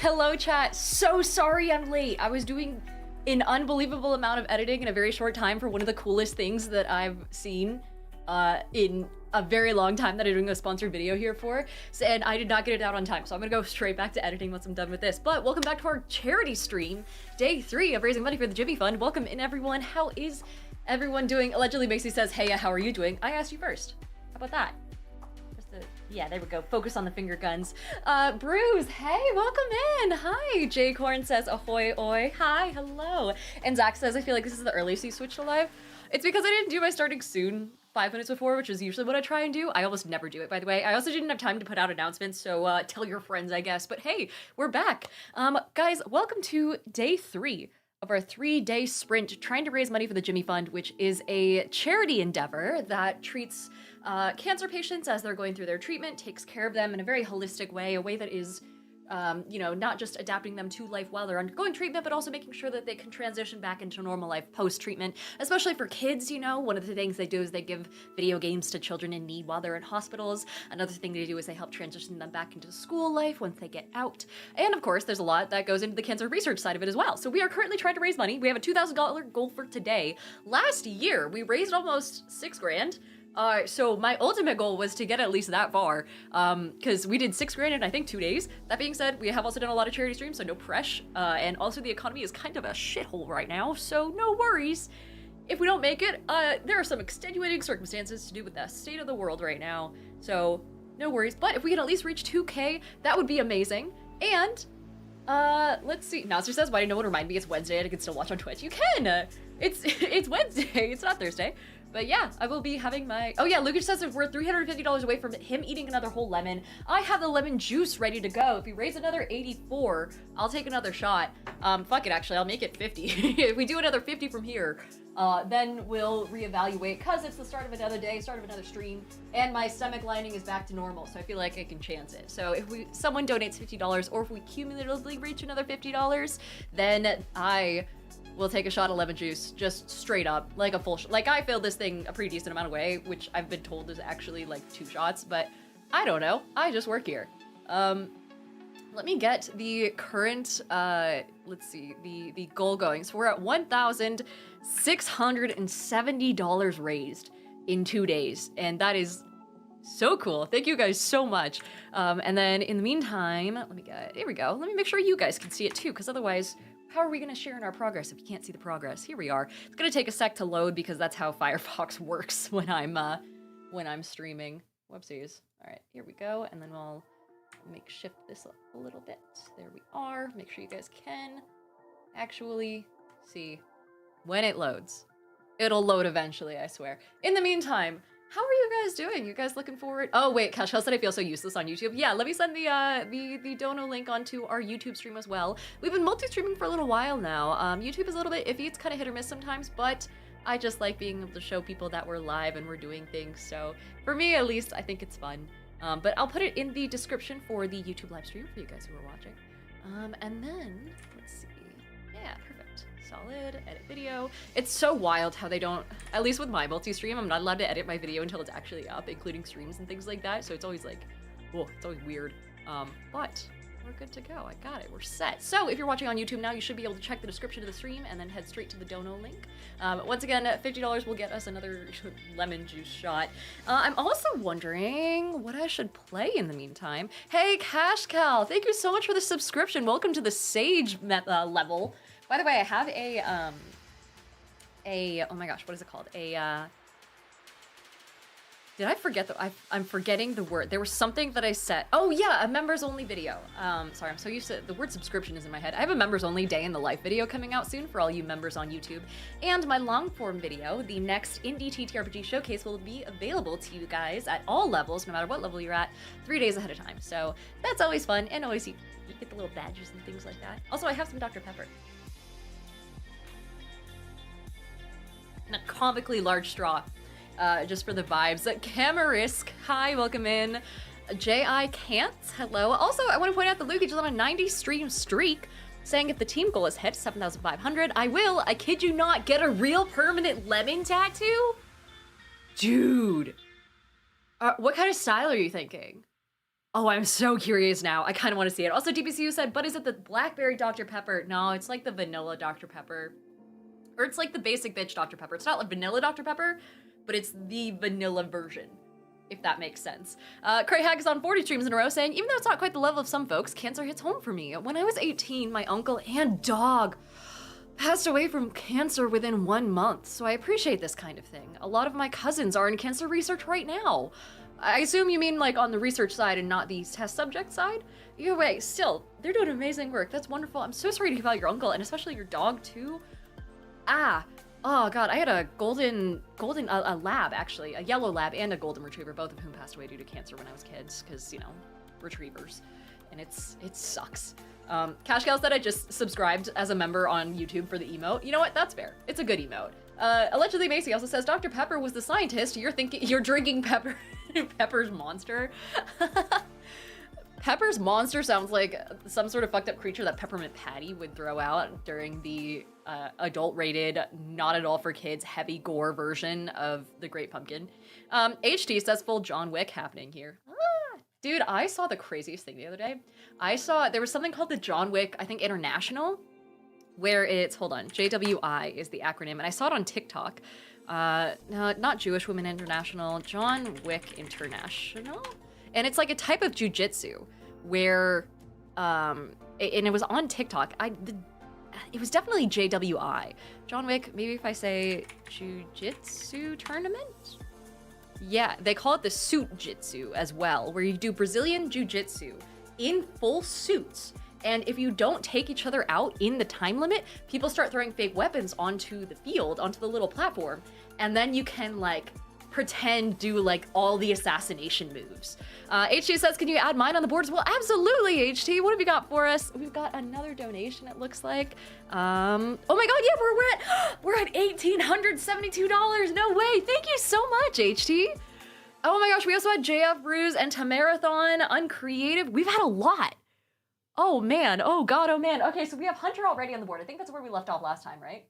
Hello chat, so sorry I'm late. I was doing an unbelievable amount of editing in a very short time for one of the coolest things that I've seen in a very long time that I'm doing a sponsored video here for, and I did not get it out on time, so I'm gonna go straight back to editing once I'm done with this. But welcome back to our charity stream, day 3 of raising money for the Jimmy Fund. Welcome in everyone. How is everyone doing? Allegedly Macy says, hey, how are you doing? I asked you first. How about that? Yeah, there we go. Focus on the finger guns. Bruce, hey, welcome in. Hi. Jay Corn says, ahoy, oi. Hi, hello. And Zach says, I feel like this is the earliest you switched to live. It's because I didn't do my starting soon 5 minutes before, which is usually what I try and do. I almost never do it, by the way. I also didn't have time to put out announcements, so tell your friends, I guess. But hey, we're back. Guys, welcome to day 3 of our 3-day sprint trying to raise money for the Jimmy Fund, which is a charity endeavor that treats cancer patients as they're going through their treatment, takes care of them in a very holistic way, a way that is, you know, not just adapting them to life while they're undergoing treatment, but also making sure that they can transition back into normal life post-treatment, especially for kids. You know, one of the things they do is they give video games to children in need while they're in hospitals. Another thing they do is they help transition them back into school life once they get out. And of course, there's a lot that goes into the cancer research side of it as well. So we are currently trying to raise money. We have a $2,000 goal for today. Last year, we raised almost $6,000. So my ultimate goal was to get at least that far, because we did $6,000 in I think 2 days. That being said, we have also done a lot of charity streams, so no pressure. And also the economy is kind of a shithole right now, so no worries. If we don't make it, there are some extenuating circumstances to do with the state of the world right now, so no worries. But if we can at least reach 2K, that would be amazing. And let's see. Nasser says, why did no one remind me it's Wednesday and I can still watch on Twitch? You can! It's Wednesday, it's not Thursday. But yeah, I will be having my... Oh yeah, Lucas says if we're $350 away from him eating another whole lemon, I have the lemon juice ready to go. If we raise another 84, I'll take another shot. Fuck it, actually, I'll make it 50. If we do another 50 from here, then we'll reevaluate, because it's the start of another day, start of another stream, and my stomach lining is back to normal, so I feel like I can chance it. So if someone donates $50, or if we cumulatively reach another $50, then we'll take a shot of lemon juice, just straight up, like a full shot. Like, I filled this thing a pretty decent amount of way, which I've been told is actually like 2 shots, but I don't know. I just work here. Let me get the current, let's see, the goal going. So we're at $1,670 raised in 2 days, and that is so cool. Thank you guys so much. And then in the meantime, here we go. Let me make sure you guys can see it too, because otherwise, how are we gonna share in our progress if you can't see the progress? Here we are. It's gonna take a sec to load because that's how Firefox works when I'm streaming. Whoopsies. All right, here we go, and then we'll shift this up a little bit. There we are. Make sure you guys can actually see when it loads. It'll load eventually, I swear. In the meantime, how are you guys doing? You guys looking forward? Oh wait, Kashal said I feel so useless on YouTube. Yeah, let me send the dono link onto our YouTube stream as well. We've been multi-streaming for a little while now. YouTube is a little bit iffy. It's kind of hit or miss sometimes, but I just like being able to show people that we're live and we're doing things. So for me, at least, I think it's fun. But I'll put it in the description for the YouTube live stream for you guys who are watching. And then let's see. Yeah, perfect. Solid, edit video. It's so wild how they don't, at least with my multi-stream, I'm not allowed to edit my video until it's actually up, including streams and things like that. So it's always like, whoa, it's always weird. But we're good to go. I got it. We're set. So if you're watching on YouTube now, you should be able to check the description of the stream and then head straight to the dono link. Once again, $50 will get us another lemon juice shot. I'm also wondering what I should play in the meantime. Hey, Cash Cow, thank you so much for the subscription. Welcome to the Sage level. By the way, I have oh my gosh, what is it called? Did I forget I'm forgetting the word. There was something that I said. Oh yeah, a members only video. Sorry, I'm so used to, the word subscription is in my head. I have a members only day in the life video coming out soon for all you members on YouTube. And my long form video, the next Indie TTRPG showcase, will be available to you guys at all levels, no matter what level you're at, 3 days ahead of time. So that's always fun, and always you get the little badges and things like that. Also, I have some Dr. Pepper. And a comically large straw, just for the vibes. Camarisk, hi, welcome in. J.I. Can't, hello. Also, I want to point out that Luke is on a 90 stream streak, saying if the team goal is hit to 7,500, I will, I kid you not, get a real permanent lemon tattoo? Dude. What kind of style are you thinking? Oh, I'm so curious now. I kind of want to see it. Also, DPCU said, but is it the blackberry Dr. Pepper? No, it's like the vanilla Dr. Pepper. Or it's like the basic bitch Dr. Pepper. It's not like vanilla Dr. Pepper, but it's the vanilla version, if that makes sense. Cray Hag is on 40 streams in a row saying, even though it's not quite the level of some folks, cancer hits home for me. When I was 18, my uncle and dog passed away from cancer within 1 month, so I appreciate this kind of thing. A lot of my cousins are in cancer research right now. I assume you mean like on the research side and not the test subject side? Either way, still, they're doing amazing work. That's wonderful. I'm so sorry to hear about your uncle and especially your dog too. Oh god, I had a a lab actually, a yellow lab and a golden retriever, both of whom passed away due to cancer when I was kids, because, you know, retrievers. And it sucks. Cash Cow said I just subscribed as a member on YouTube for the emote. You know what? That's fair. It's a good emote. Allegedly Macy also says Dr. Pepper was the scientist. You're drinking Pepper's Monster. Pepper's Monster sounds like some sort of fucked up creature that Peppermint Patty would throw out during the adult-rated, not at all for kids, heavy gore version of The Great Pumpkin. HT says full John Wick happening here. Dude, I saw the craziest thing the other day. There was something called the John Wick, I think, International, where it's, hold on, JWI is the acronym, and I saw it on TikTok. No, not Jewish Women International, John Wick International? And it's like a type of jujitsu where, and it was on TikTok. It was definitely JWI. John Wick, maybe if I say jujitsu tournament? Yeah, they call it the suit jitsu as well, where you do Brazilian jiu-jitsu in full suits. And if you don't take each other out in the time limit, people start throwing fake weapons onto the field, onto the little platform. And then you can like pretend do like all the assassination moves. HT says, can you add mine on the board as well? Absolutely, HT. What have you got for us? We've got another donation, it looks like. Oh my god, yeah, we're at $1,872. No way. Thank you so much, HT. Oh my gosh, we also had JF Bruise and Tamarathon, Uncreative. We've had a lot. Oh man, oh god, oh man. Okay, so we have Hunter already on the board. I think that's where we left off last time, right?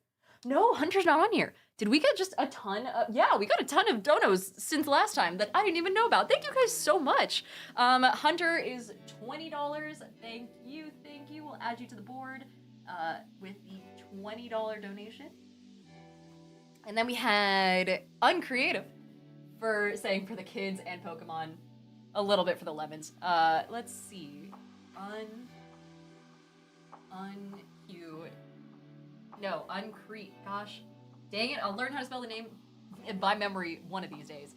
No, Hunter's not on here. Did we get just a ton of, yeah, we got a ton of donos since last time that I didn't even know about. Thank you guys so much. Hunter is $20. Thank you. We'll add you to the board with the $20 donation. And then we had Uncreative for saying for the kids and Pokemon, a little bit for the lemons. Let's see. Gosh, dang it, I'll learn how to spell the name by memory one of these days.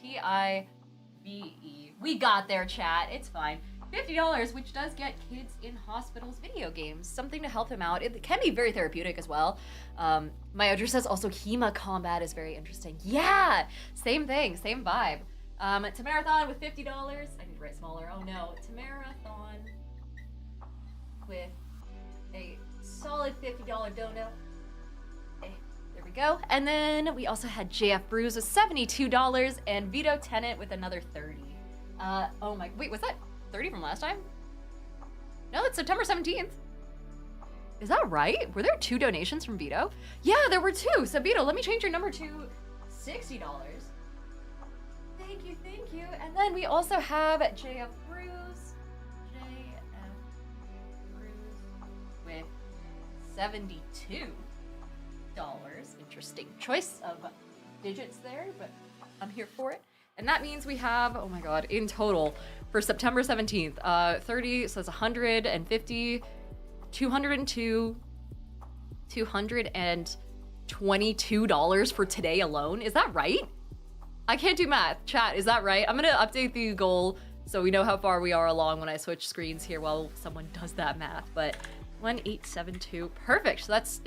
T-I-V-E. We got there, chat, it's fine. $50, which does get kids in hospitals video games, something to help them out. It can be very therapeutic as well. My Odra says also HEMA combat is very interesting. Yeah, same thing, same vibe. Tamarathon with $50. I need to write smaller. Oh no, Tamarathon with a solid $50 dono. Okay, there we go. And then we also had JF Bruise with $72 and Vito Tennant with another 30. Oh my, wait, was that 30 from last time? No, it's September 17th. Is that right? Were there 2 donations from Vito? Yeah, there were 2. So Vito, let me change your number to $60. Thank you. And then we also have JF Bruise. With $72. Interesting choice of digits there, but I'm here for it. And that means we have, oh my god, in total for September 17th, 30 says 150, 202, $222 for today alone. Is that right? I can't do math. Chat, is that right? I'm gonna update the goal so we know how far we are along when I switch screens here while someone does that math, but 1872, perfect. So that's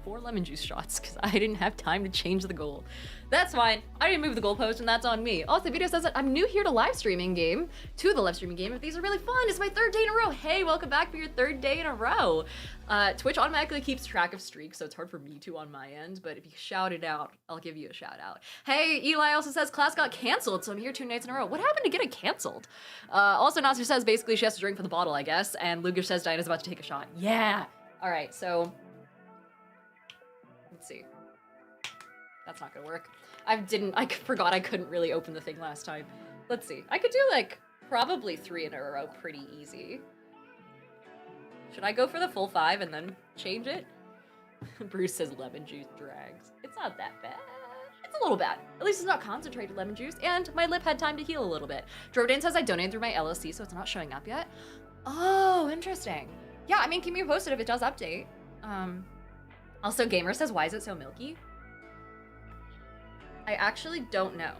4 lemon juice shots because I didn't have time to change the goal. That's fine. I didn't move the goalpost and that's on me. Also, Vito says that I'm new here to the live streaming game. But these are really fun. It's my 3rd day in a row. Hey, welcome back for your 3rd day in a row. Twitch automatically keeps track of streaks, so it's hard for me to on my end, but if you shout it out, I'll give you a shout out. Hey, Eli also says class got canceled, so I'm here 2 nights in a row. What happened to get it canceled? Also, Nasser says basically she has to drink from the bottle, I guess, and Luger says Diana's about to take a shot. Yeah. All right, so let's see. That's not gonna work. I forgot I couldn't really open the thing last time. Let's see. I could do like probably 3 in a row pretty easy. Should I go for the full 5 and then change it? Bruce says lemon juice drags. It's not that bad. It's a little bad. At least it's not concentrated lemon juice, and my lip had time to heal a little bit. Jordan says I donated through my LLC, so it's not showing up yet. Oh, interesting. Yeah, I mean, keep me posted if it does update. Also, Gamer says, why is it so milky? I actually don't know.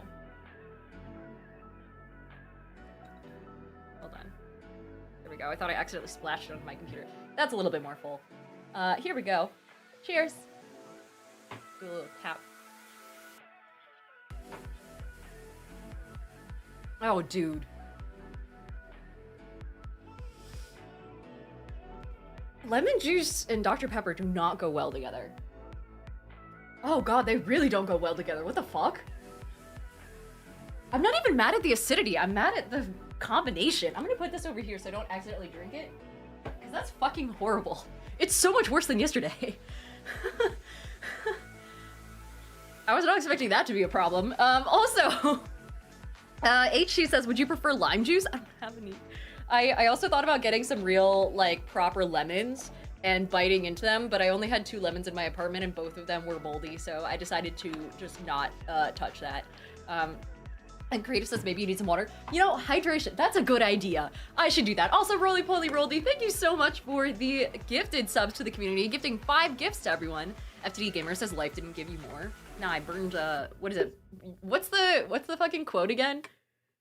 Hold on. There we go. I thought I accidentally splashed it onto my computer. That's a little bit more full. Here we go. Cheers. Do a little tap. Oh, dude. Lemon juice and Dr. Pepper do not go well together. Oh god, they really don't go well together. What the fuck? I'm not even mad at the acidity. I'm mad at the combination. I'm gonna put this over here so I don't accidentally drink it. Because that's fucking horrible. It's so much worse than yesterday. I was not expecting that to be a problem. Also, HC says, would you prefer lime juice? I don't have any. I also thought about getting some real, like, proper lemons and biting into them, but I only had 2 lemons in my apartment and both of them were moldy, so I decided to just not touch that. And Creative says maybe you need some water. You know, hydration, that's a good idea. I should do that. Also, Roly Poly Roldy, thank you so much for the gifted subs to the community, gifting 5 gifts to everyone. FTD Gamer says life didn't give you more. Nah, I burned, what is it? What's the fucking quote again?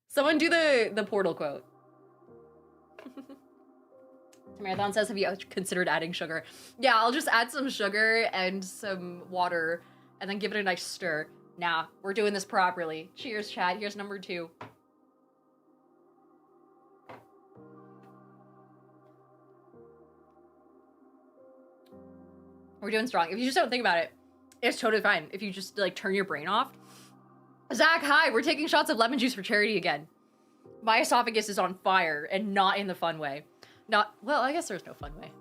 Someone do the portal quote. Marathon says, have you considered adding sugar? Yeah, I'll just add some sugar and some water and then give it a nice stir. Nah, we're doing this properly. Cheers, chat. Here's number 2. We're doing strong. If you just don't think about it, it's totally fine. If you just, like, turn your brain off. Zach, hi. We're taking shots of lemon juice for charity again. My esophagus is on fire and not in the fun way. Well, I guess there's no fun way.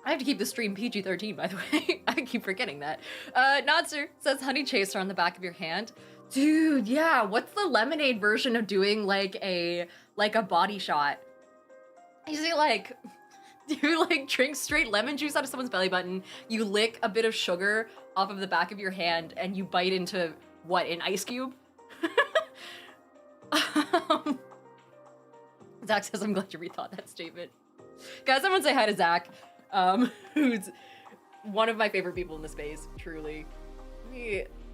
I have to keep the stream PG-13, by the way. I keep forgetting that. Nodser says honey chaser on the back of your hand. Dude, yeah, what's the lemonade version of doing like a body shot? Is it like, do you like drink straight lemon juice out of someone's belly button, you lick a bit of sugar off of the back of your hand, and you bite into, what, an ice cube? Zach says, I'm glad you rethought that statement. Guys, someone say hi to Zach, who's one of my favorite people in the space, truly.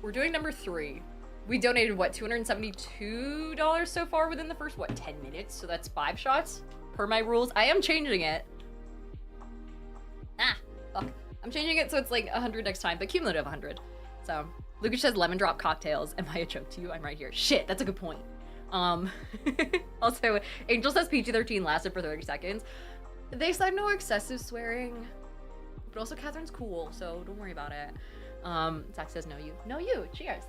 We're doing number 3. We donated, what, $272 so far within the first, what, 10 minutes? So that's 5 shots per my rules. I am changing it. Fuck. I'm changing it so it's like 100 next time, but cumulative 100. So, Lucas says lemon drop cocktails. Am I a joke to you? I'm right here. Shit, that's a good point. Also, Angel says PG-13 lasted for 30 seconds. They said no excessive swearing, but also Catherine's cool, so don't worry about it. Zach says no you. No you. Cheers.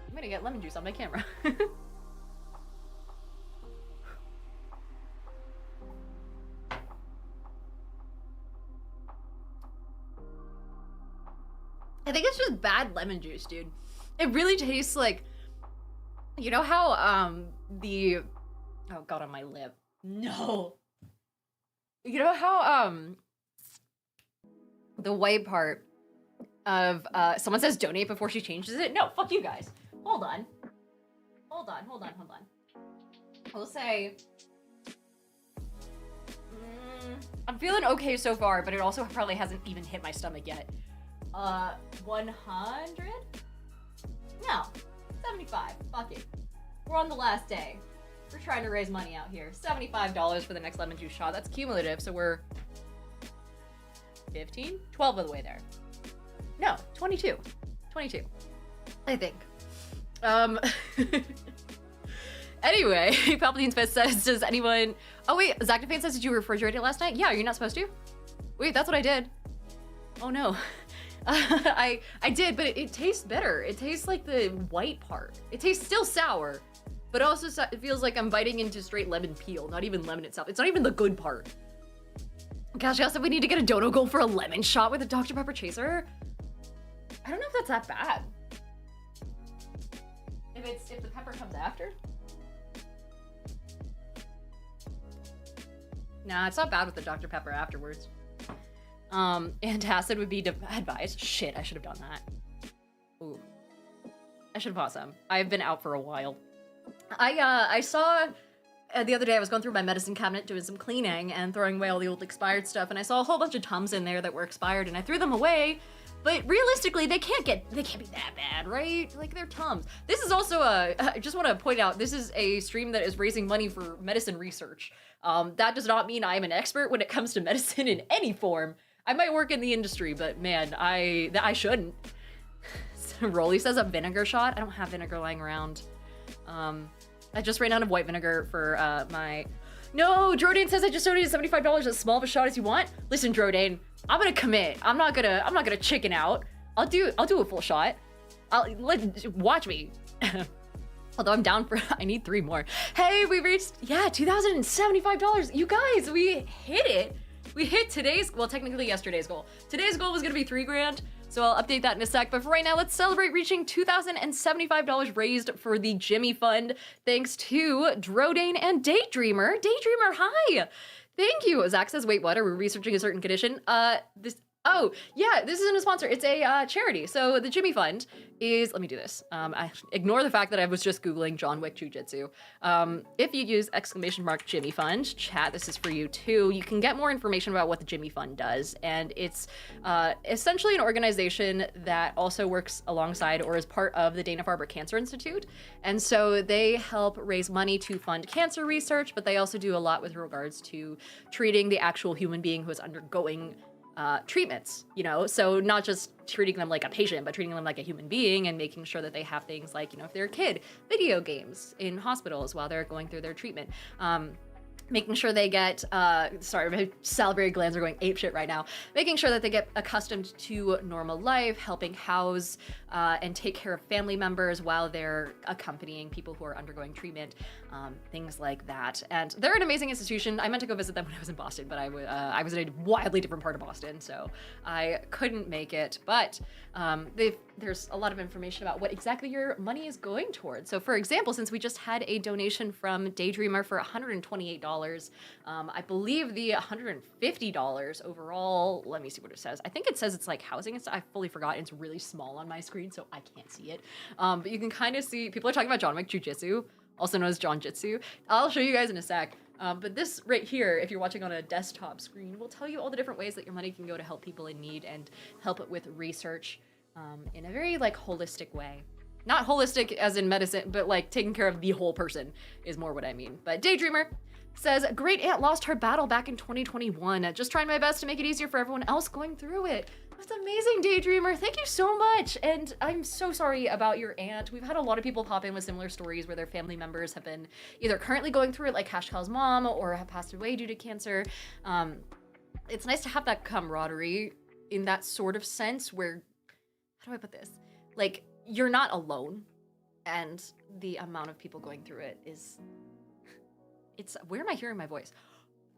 I'm gonna get lemon juice on my camera. I think it's just bad lemon juice, dude. It really tastes like, you know how, oh god, on my lip. No. You know how, the white part of, someone says donate before she changes it? No, fuck you guys. Hold on. Hold on. We'll say, I'm feeling okay so far, but it also probably hasn't even hit my stomach yet. 100? No, 75. Fuck it. We're on the last day. We're trying to raise money out here. $75 for the next lemon juice shot. That's cumulative, so we're 15? 12 of the way there. No, 22. 22. I think. Anyway, Palpatine's Fist says, does anyone... Oh wait, Zactophan says, did you refrigerate it last night? Yeah, you're not supposed to? Wait, that's what I did. Oh no. I did, but it tastes better. It tastes like the white part. It tastes still sour, but also it feels like I'm biting into straight lemon peel, not even lemon itself. It's not even the good part. Gosh, I said we need to get a dono goal for a lemon shot with a Dr. Pepper chaser. I don't know if that's that bad. If the pepper comes after? Nah, it's not bad with the Dr. Pepper afterwards. Antacid would be advised. Shit, I should have done that. Ooh. I should have bought some. I've been out for a while. I saw the other day I was going through my medicine cabinet doing some cleaning and throwing away all the old expired stuff, and I saw a whole bunch of Tums in there that were expired, and I threw them away. But realistically, they can't be that bad, right? Like, they're Tums. This is also I just want to point out, this is a stream that is raising money for medicine research. That does not mean I am an expert when it comes to medicine in any form. I might work in the industry, but man, I shouldn't. Rolly says a vinegar shot. I don't have vinegar lying around. I just ran out of white vinegar for my... No, Drodane says I just donated $75, as small of a shot as you want. Listen, Drodane, I'm gonna commit. I'm not gonna chicken out. I'll do a full shot. Watch me. Although I'm down for, I need 3 more. Hey, we reached, yeah, $2,075. You guys, we hit it. We hit technically yesterday's goal. Today's goal was gonna be $3,000. So I'll update that in a sec, but for right now, let's celebrate reaching $2,075 raised for the Jimmy Fund, thanks to Drodane and Daydreamer. Daydreamer, hi! Thank you. Zach says, wait, what? Are we researching a certain condition? Oh, yeah, this isn't a sponsor. It's a charity. So the Jimmy Fund is, let me do this. I ignore the fact that I was just Googling John Wick Jiu-Jitsu. If you use !Jimmy Fund, chat, this is for you too. You can get more information about what the Jimmy Fund does. And it's essentially an organization that also works alongside or is part of the Dana-Farber Cancer Institute. And so they help raise money to fund cancer research, but they also do a lot with regards to treating the actual human being who is undergoing treatments, you know, so not just treating them like a patient, but treating them like a human being and making sure that they have things like, you know, if they're a kid, video games in hospitals while they're going through their treatment. Making sure they get, sorry, my salivary glands are going apeshit right now. Making sure that they get accustomed to normal life, helping house and take care of family members while they're accompanying people who are undergoing treatment, things like that. And they're an amazing institution. I meant to go visit them when I was in Boston, but I was in a wildly different part of Boston, so I couldn't make it. But there's a lot of information about what exactly your money is going towards. So for example, since we just had a donation from Daydreamer for $128, I believe the $150 overall, let me see what it says. I think it says it's like housing and stuff. I fully forgot. It's really small on my screen, so I can't see it. But you can kind of see, people are talking about John Wick Jiu-Jitsu, also known as John Jitsu. I'll show you guys in a sec. But this right here, if you're watching on a desktop screen, will tell you all the different ways that your money can go to help people in need and help it with research in a very like holistic way. Not holistic as in medicine, but like taking care of the whole person is more what I mean. But Daydreamer says, great aunt lost her battle back in 2021. Just trying my best to make it easier for everyone else going through it. That's amazing, Daydreamer. Thank you so much. And I'm so sorry about your aunt. We've had a lot of people pop in with similar stories where their family members have been either currently going through it, like Hashkal's mom, or have passed away due to cancer. It's nice to have that camaraderie in that sort of sense where, how do I put this? Like, you're not alone. And the amount of people going through it is... where am I hearing my voice?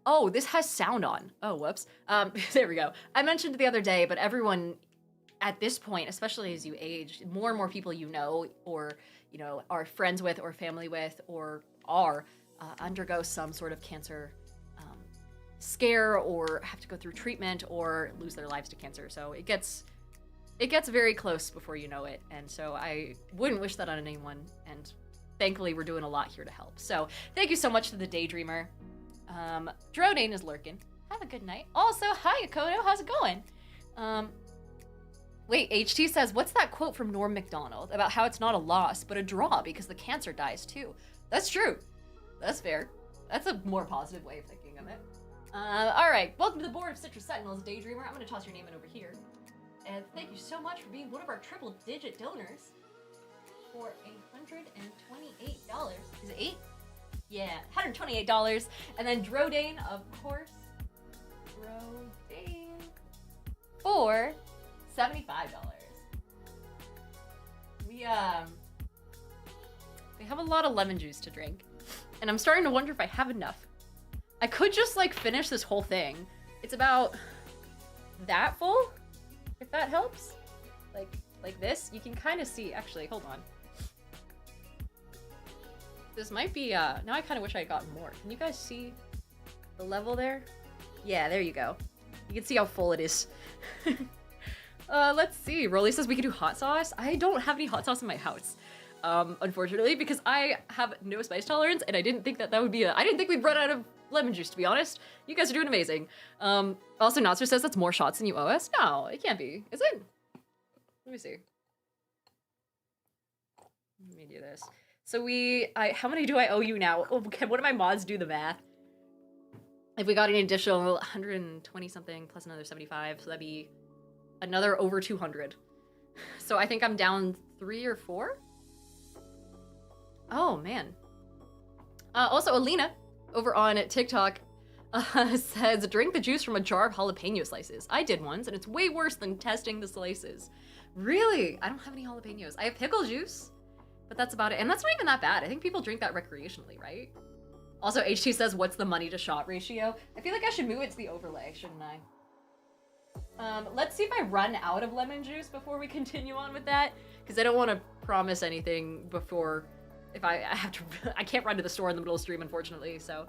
Oh, this has sound on. Oh, whoops. There we go. I mentioned the other day, but everyone at this point, especially as you age, more and more people you know, or, you know, are friends with or family with, or undergo some sort of cancer scare or have to go through treatment or lose their lives to cancer. So it gets very close before you know it. And so I wouldn't wish that on anyone. And thankfully, we're doing a lot here to help. So thank you so much to the Daydreamer. Drodane is lurking. Have a good night. Also, hi, Akoto. How's it going? Wait, HT says, what's that quote from Norm Macdonald about how it's not a loss, but a draw because the cancer dies too? That's true. That's fair. That's a more positive way of thinking of it. All right. Welcome to the board of Citrus Sentinels, Daydreamer. I'm going to toss your name in over here. And thank you so much for being one of our triple-digit donors for $128. Is it 8? Yeah, $128. And then Drodane, of course. Drodane for $75. We have a lot of lemon juice to drink. And I'm starting to wonder if I have enough. I could just like finish this whole thing. It's about that full, if that helps. Like, like this, you can kind of see, actually, hold on. This might be, now I kind of wish I had gotten more. Can you guys see the level there? Yeah, there you go. You can see how full it is. Let's see. Rolly says we could do hot sauce. I don't have any hot sauce in my house, unfortunately, because I have no spice tolerance, and I didn't think that would be I didn't think we'd run out of lemon juice, to be honest. You guys are doing amazing. Also, Natsu says that's more shots than you owe us. No, it can't be. Is it? Let me see. Let me do this. So how many do I owe you now? Oh, can one of my mods do the math? If we got an additional 120 something plus another 75, so that'd be another over 200. So I think I'm down 3 or 4. Oh man. Also, Alina over on TikTok says drink the juice from a jar of jalapeno slices. I did once, and it's way worse than testing the slices. Really? I don't have any jalapenos. I have pickle juice, but that's about it. And that's not even that bad. I think people drink that recreationally, right? Also, HT says, what's the money to shot ratio? I feel like I should move it to the overlay, shouldn't I? Let's see if I run out of lemon juice before we continue on with that, because I don't want to promise anything before, if I have to, I can't run to the store in the middle of stream, unfortunately, so.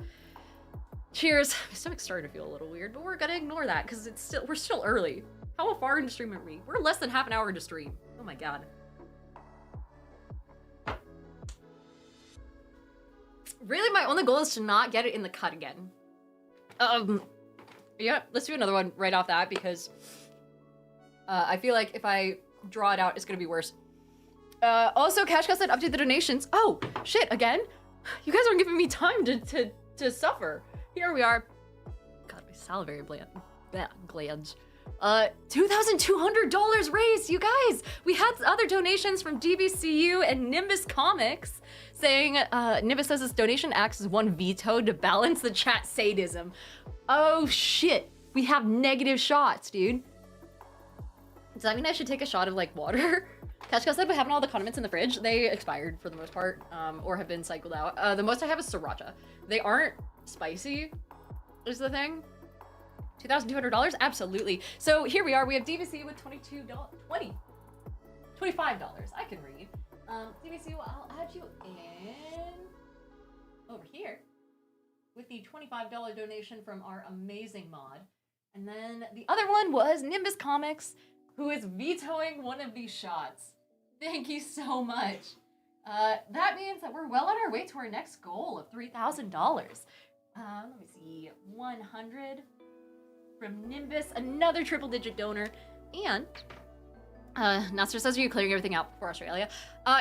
Cheers. My stomach's starting to feel a little weird, but we're gonna ignore that, because we're still early. How far into stream are we? We're less than half an hour into stream. Oh my god. Really, my only goal is to not get it in the cut again. Yeah, let's do another one right off that, because I feel like if I draw it out, it's gonna be worse. Also, Cash Cow said update the donations. Oh, shit, again? You guys aren't giving me time to suffer. Here we are. God, my salivary glands. $2,200 raised, you guys! We had other donations from DBCU and Nimbus Comics saying, Nimbus says this donation acts as one veto to balance the chat sadism. Oh shit, we have negative shots, dude. Does that mean I should take a shot of like water? Kashka said, but having all the condiments in the fridge, they expired for the most part, or have been cycled out. The most I have is sriracha. They aren't spicy, is the thing. $2,200? Absolutely. So here we are. We have DVC with $25. I can read. DVC, well, I'll add you in over here with the $25 donation from our amazing mod. And then the other one was Nimbus Comics, who is vetoing one of these shots. Thank you so much. That means that we're well on our way to our next goal of $3,000. Let me see, 100 from Nimbus, another triple-digit donor, and Nasser says, are you clearing everything out for Australia?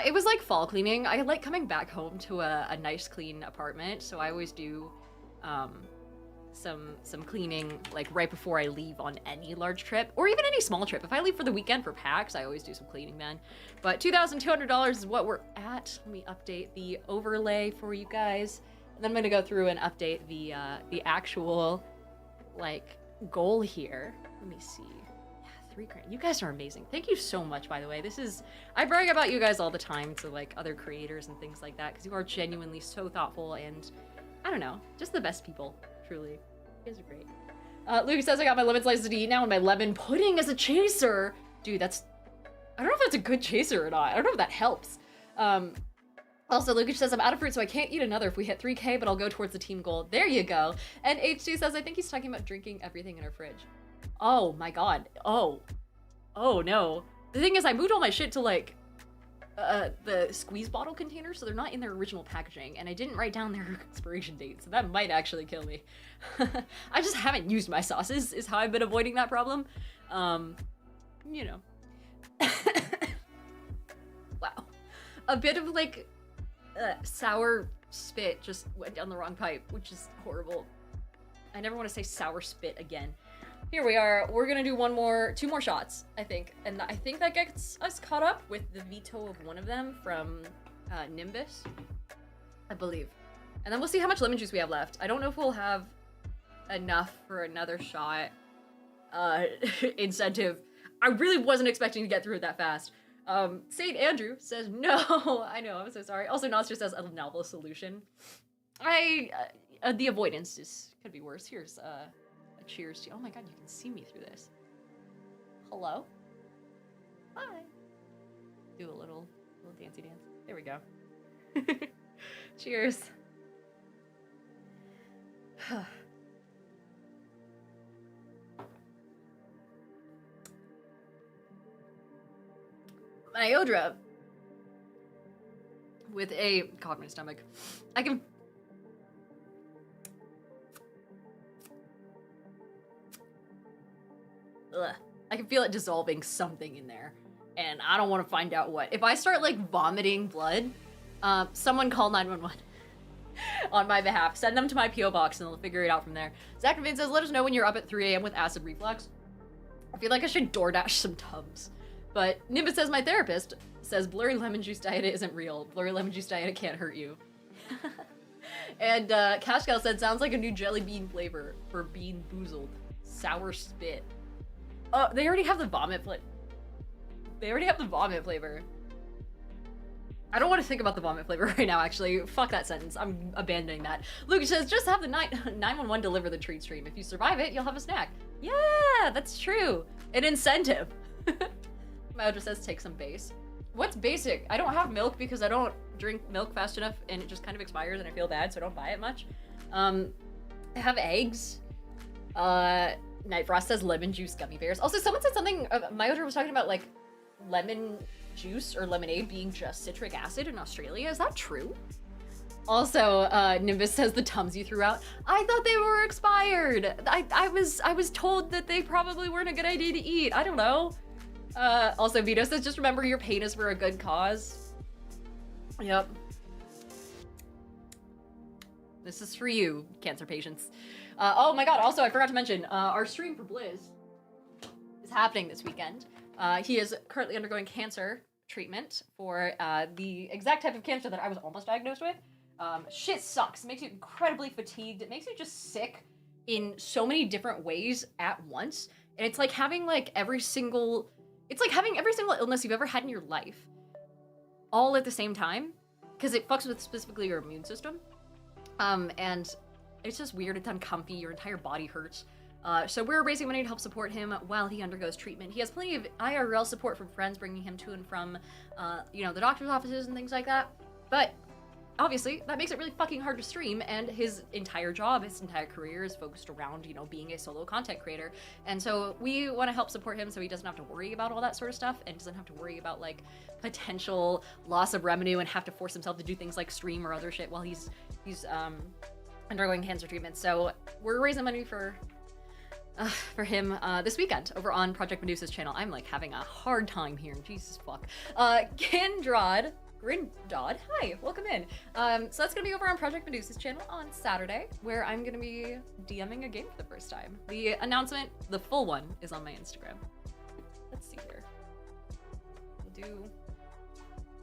It was like fall cleaning. I like coming back home to a nice, clean apartment, so I always do some cleaning like right before I leave on any large trip, or even any small trip. If I leave for the weekend for PAX, I always do some cleaning then. But $2,200 is what we're at. Let me update the overlay for you guys, and then I'm gonna go through and update the actual like goal here. Let me see. Yeah, $3,000. You guys are amazing. Thank you so much, by the way. I brag about you guys all the time to like other creators and things like that, because you are genuinely so thoughtful and I don't know, just the best people, truly. You guys are great. Luke says I got my lemon slices to eat now and my lemon pudding as a chaser. Dude, I don't know if that's a good chaser or not. I don't know if that helps. Also, Lucas says I'm out of fruit, so I can't eat another if we hit 3K, but I'll go towards the team goal. There you go. And HG says, I think he's talking about drinking everything in our fridge. Oh my god. Oh no. The thing is, I moved all my shit to like the squeeze bottle containers, so they're not in their original packaging, and I didn't write down their expiration date, so that might actually kill me. I just haven't used my sauces, is how I've been avoiding that problem. You know. Wow. A bit of like sour spit just went down the wrong pipe, which is horrible. I never want to say sour spit again. Here we are. We're gonna do two more shots, I think. And I think that gets us caught up with the veto of one of them from Nimbus, I believe. And then we'll see how much lemon juice we have left. I don't know if we'll have enough for another shot incentive. I really wasn't expecting to get through it that fast. St. Andrew says, no, I know, I'm so sorry. Also, Nostra says a novel solution. The avoidance could be worse. Here's, a cheers to, oh my god, you can see me through this. Hello? Hi. do a little dancey dance. There we go. Cheers. Myodra with a God, my stomach. I can feel it dissolving something in there, and I don't want to find out what. If I start like vomiting blood, someone call 911 on my behalf. Send them to my PO box, and they'll figure it out from there. Zach Vin says, "Let us know when you're up at 3 a.m. with acid reflux." I feel like I should DoorDash some Tums. But Nimbus says, "My therapist says blurry lemon juice diet isn't real. Blurry lemon juice diet can't hurt you." And Cashcal said, "Sounds like a new jelly bean flavor for Bean Boozled. Sour spit." Oh, they already have the vomit flavor. I don't want to think about the vomit flavor right now, actually. Fuck that sentence. I'm abandoning that. Lucas says, "Just have the 911 deliver the treat stream. If you survive it, you'll have a snack." Yeah, that's true. An incentive. Mao just says, "Take some base." What's basic? I don't have milk because I don't drink milk fast enough and it just kind of expires and I feel bad, so I don't buy it much. I have eggs. Night Frost says lemon juice gummy bears. Also, someone said something, Myodra was talking about like lemon juice or lemonade being just citric acid in Australia. Is that true? Also, Nimbus says the Tums you threw out, I thought they were expired. I was told that they probably weren't a good idea to eat. I don't know. Also, Vito says, "Just remember your pain is for a good cause." Yep. This is for you, cancer patients. Oh my god, also, I forgot to mention, our stream for Blizz is happening this weekend. He is currently undergoing cancer treatment for the exact type of cancer that I was almost diagnosed with. Shit sucks. It makes you incredibly fatigued. It makes you just sick in so many different ways at once. And it's like having every single illness you've ever had in your life all at the same time, because it fucks with specifically your immune system. And it's just weird, it's uncomfy, your entire body hurts. So we're raising money to help support him while he undergoes treatment. He has plenty of IRL support from friends bringing him to and from, the doctor's offices and things like that. But obviously, that makes it really fucking hard to stream, and his entire job, his entire career is focused around, being a solo content creator. And so we want to help support him so he doesn't have to worry about all that sort of stuff and doesn't have to worry about, potential loss of revenue and have to force himself to do things like stream or other shit while he's undergoing cancer treatment. So we're raising money for him this weekend over on Project Medusa's channel. I'm having a hard time here. Jesus fuck. Grindod, hi, welcome in. So that's gonna be over on Project Medusa's channel on Saturday, where I'm gonna be DMing a game for the first time. The announcement, the full one, is on my Instagram. Let's see here.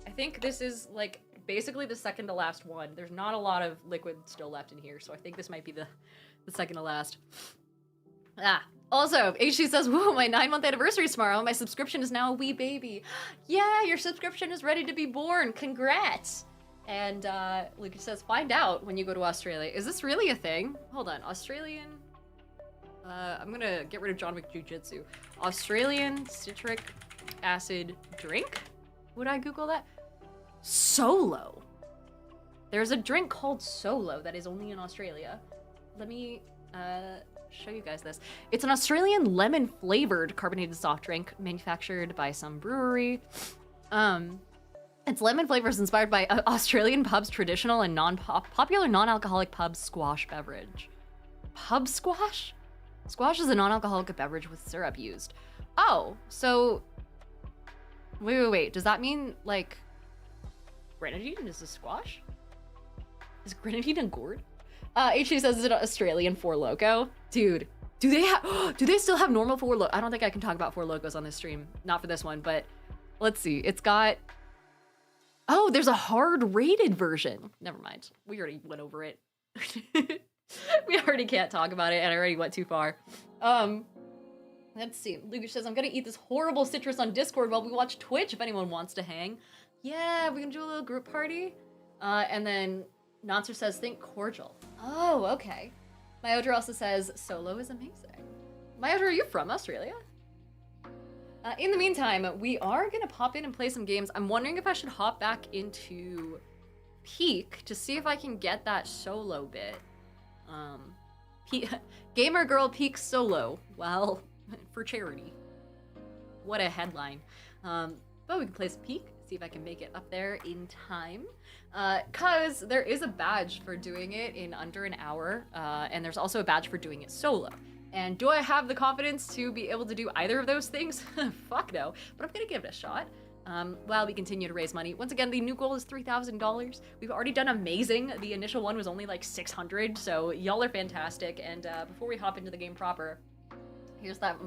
I think this is basically the second to last one. There's not a lot of liquid still left in here, so I think this might be the second to last. Also, HC says, "Whoa, my 9-month anniversary is tomorrow. My subscription is now a wee baby." Yeah, your subscription is ready to be born. Congrats. And Lucas says, "Find out when you go to Australia." Is this really a thing? Hold on, Australian. I'm gonna get rid of John Wick Jiu-Jitsu. Australian citric acid drink? Would I Google that? Solo. There's a drink called Solo that is only in Australia. Let me show you guys this. It's an Australian lemon flavored carbonated soft drink manufactured by some brewery. Its lemon flavor is inspired by Australian pub's traditional and popular non-alcoholic pub squash beverage. Pub squash? Squash is a non-alcoholic beverage with syrup used. Oh, so wait. Does that mean grenadine is a squash? Is grenadine a gourd? HC says, "Is it Australian Four Loko?" Dude, do they still have normal Four Loko? I don't think I can talk about Four Lokos on this stream. Not for this one, but let's see. It's got, oh, there's a hard rated version. Never mind. We already went over it. We already can't talk about it, and I already went too far. Let's see. Lucas says, "I'm gonna eat this horrible citrus on Discord while we watch Twitch if anyone wants to hang." Yeah, we're gonna do a little group party. And then Nonser says, "Think cordial." Oh, okay. Myodra also says, "Solo is amazing." Myodra, are you from Australia? In the meantime, we are gonna pop in and play some games. I'm wondering if I should hop back into Peak to see if I can get that solo bit. Gamer Girl Peak solo. Well, for charity. What a headline. But we can play some Peak, see if I can make it up there in time. Cause there is a badge for doing it in under an hour, and there's also a badge for doing it solo. And do I have the confidence to be able to do either of those things? Fuck no, but I'm gonna give it a shot. While we continue to raise money. Once again, the new goal is $3,000. We've already done amazing. The initial one was only like 600, so y'all are fantastic. And before we hop into the game proper, here's that,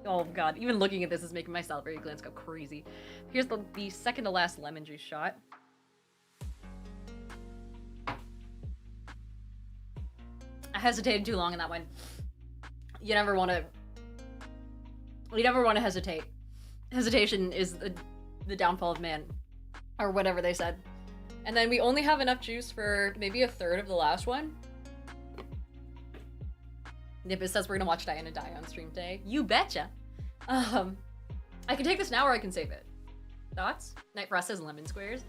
oh god, even looking at this is making my salivary glands go crazy. Here's the second to last lemon juice shot. I hesitated too long in that one. You never want to hesitate. Hesitation is the downfall of man, or whatever they said. And then we only have enough juice for maybe a third of the last one. Nippus says we're gonna watch Diana die on stream today. You betcha. I can take this now or I can save it. Thoughts? Night Frost says lemon squares.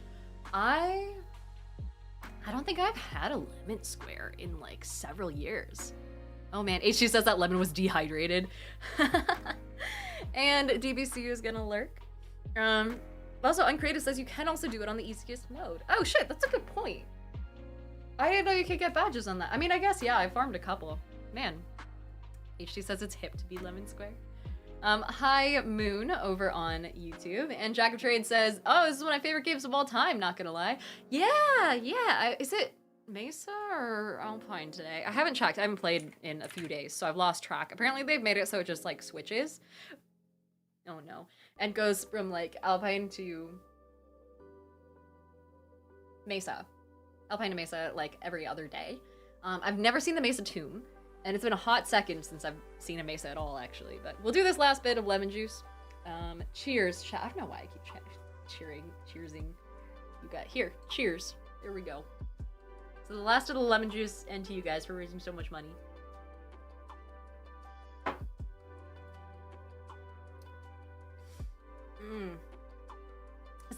I don't think I've had a lemon square in like several years. Oh man, HG says that lemon was dehydrated. And DBC is gonna lurk. Also, Uncreative says you can also do it on the easiest mode. Oh shit, that's a good point. I didn't know you could get badges on that. I mean, I guess, yeah, I farmed a couple. Man. HG says it's hip to be lemon square. Hi Moon over on YouTube. And Jack of Trade says, oh, this is one of my favorite games of all time, not gonna lie. Yeah. Is it Mesa or Alpine today? I haven't checked. I haven't played in a few days, so I've lost track. Apparently they've made it so it just like switches. Oh no. And goes from like Alpine to Mesa. Alpine to Mesa like every other day. I've never seen the Mesa tomb, and it's been a hot second since I've seen a Mesa at all actually, but we'll do this last bit of lemon juice. Cheers. I don't know why I keep cheersing. You got here. Cheers. Here we go. So the last of the lemon juice, and to you guys for raising so much money.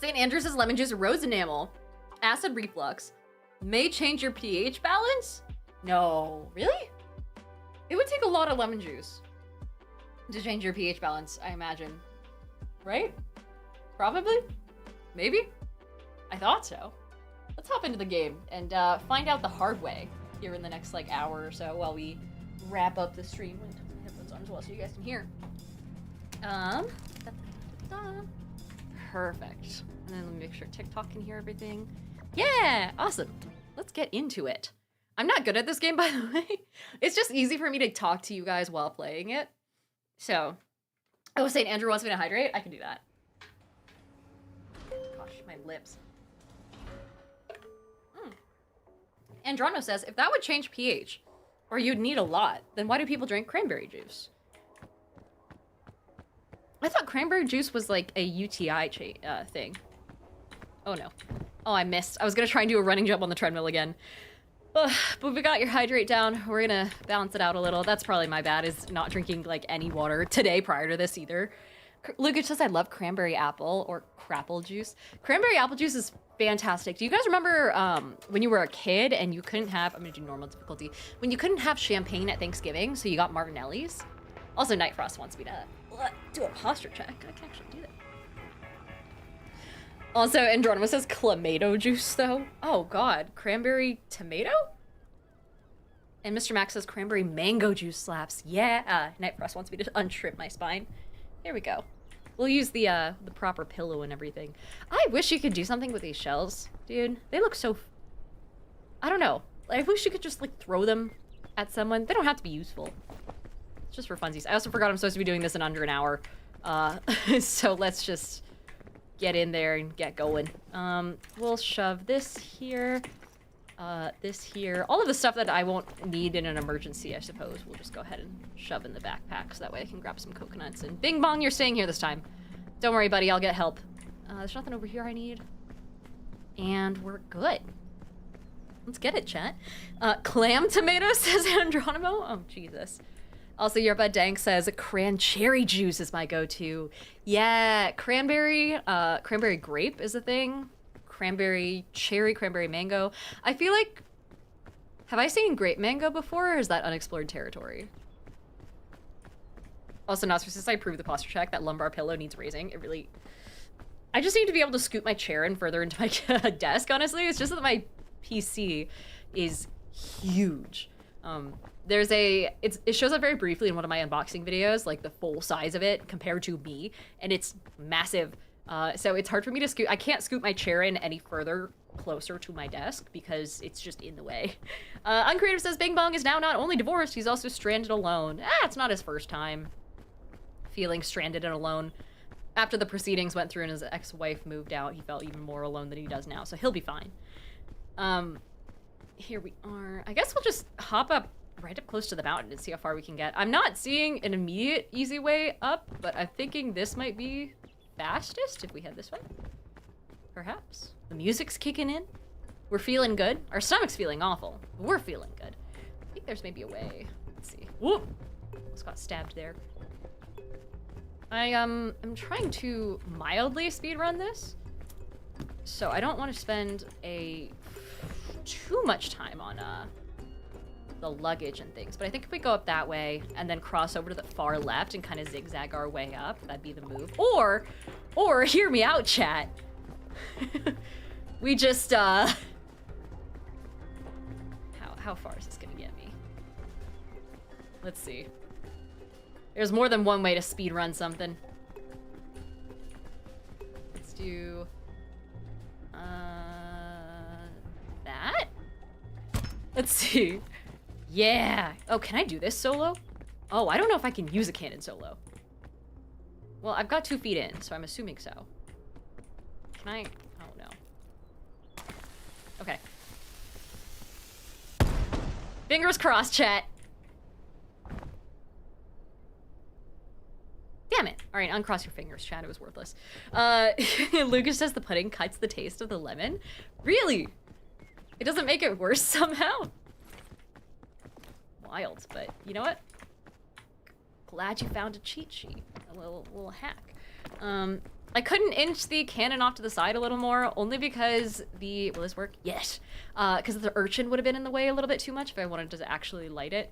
St. Andrews' lemon juice rose enamel, acid reflux, may change your pH balance? No, really? It would take a lot of lemon juice to change your pH balance, I imagine. Right? Probably? Maybe? I thought so. Let's hop into the game and find out the hard way here in the next like hour or so while we wrap up the stream. I'm gonna put my headphones on as well so you guys can hear. Perfect. And then let me make sure TikTok can hear everything. Yeah, awesome. Let's get into it. I'm not good at this game, by the way. It's just easy for me to talk to you guys while playing it. So, oh, St. Andrew wants me to hydrate? I can do that. Gosh, my lips. Androno says, if that would change pH, or you'd need a lot, then why do people drink cranberry juice? I thought cranberry juice was like a UTI thing. Oh no. Oh, I missed. I was gonna try and do a running jump on the treadmill again. But we got your hydrate down. We're gonna balance it out a little. That's probably my bad, is not drinking like any water today prior to this either. Lucas says I love cranberry apple or crapple juice. Cranberry apple juice is fantastic. Do you guys remember when you were a kid and you couldn't have, I'm gonna do normal difficulty, when you couldn't have champagne at Thanksgiving, so you got Martinelli's? Also, Night Frost wants me to do a posture check. I can actually do that. Also, Andronymous says clamato juice, though. Oh, God. Cranberry tomato? And Mr. Max says cranberry mango juice slaps. Yeah. Night Frost wants me to untrip my spine. Here we go. We'll use the proper pillow and everything. I wish you could do something with these shells, dude. They look so... I don't know. I wish you could just, like, throw them at someone. They don't have to be useful. It's just for funsies. I also forgot I'm supposed to be doing this in under an hour. So let's just get in there and get going. We'll shove this here, this here. All of the stuff that I won't need in an emergency, I suppose, we'll just go ahead and shove in the backpack so that way I can grab some coconuts. And bing bong, you're staying here this time. Don't worry, buddy, I'll get help. There's nothing over here I need. And we're good. Let's get it, chat. Clam tomato, says Andronimo. Oh, Jesus. Also, Yerba Dank says cranberry juice is my go-to. Yeah, cranberry grape is a thing. Cranberry cherry, cranberry mango. I feel like, have I seen grape mango before, or is that unexplored territory? Also, since I proved the posture check, that lumbar pillow needs raising. It really... I just need to be able to scoot my chair in further into my desk, honestly. It's just that my PC is huge. It shows up very briefly in one of my unboxing videos, like the full size of it compared to me, and it's massive. So it's hard for me to scoot. I can't scoot my chair in any further closer to my desk because it's just in the way. Uncreative says Bing Bong is now not only divorced, he's also stranded alone. It's not his first time feeling stranded and alone. After the proceedings went through and his ex-wife moved out, he felt even more alone than he does now, so he'll be fine. Here we are. I guess we'll just hop up right up close to the mountain and see how far we can get. I'm not seeing an immediate easy way up, but I'm thinking this might be fastest if we head this way. Perhaps. The music's kicking in. We're feeling good. Our stomach's feeling awful. We're feeling good. I think there's maybe a way. Let's see. Whoop! Almost got stabbed there. I'm trying to mildly speedrun this, so I don't want to spend too much time on the luggage and things. But I think if we go up that way and then cross over to the far left and kind of zigzag our way up, that'd be the move. Or hear me out, chat. We just how far is this gonna get me? Let's see. There's more than one way to speedrun something. Let's do that. Let's see. Yeah. Oh, can I do this solo? Oh, I don't know if I can use a cannon solo. Well, I've got 2 feet in, so I'm assuming so. Can I? Oh, no. Okay. Fingers crossed, chat. Damn it. All right, uncross your fingers, chat. It was worthless. Lucas says the pudding cuts the taste of the lemon. Really? It doesn't make it worse somehow? Wild, but you know what? Glad you found a cheat sheet. A little hack. I couldn't inch the cannon off to the side a little more, only because will this work? Yes. Because the urchin would have been in the way a little bit too much if I wanted to actually light it.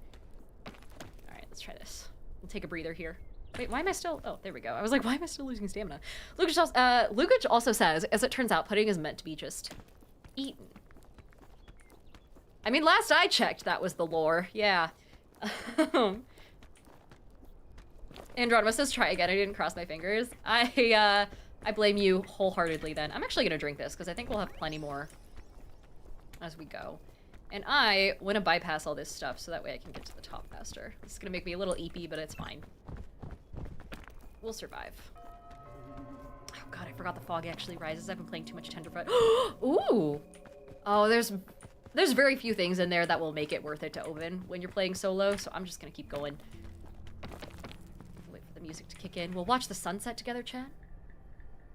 All right, let's try this. We'll take a breather here. Wait, why am I still... Oh, there we go. I was like, why am I still losing stamina? Lukic also says, as it turns out, pudding is meant to be just eaten. I mean, last I checked, that was the lore. Yeah. Andronima says, try again. I didn't cross my fingers. I blame you wholeheartedly then. I'm actually going to drink this, because I think we'll have plenty more as we go. And I want to bypass all this stuff, so that way I can get to the top faster. This is going to make me a little eepy, but it's fine. We'll survive. Oh god, I forgot the fog actually rises. I've been playing too much Tenderfoot. Ooh! Oh, there's very few things in there that will make it worth it to open when you're playing solo, so I'm just gonna keep going. Wait for the music to kick in. We'll watch the sunset together, chat.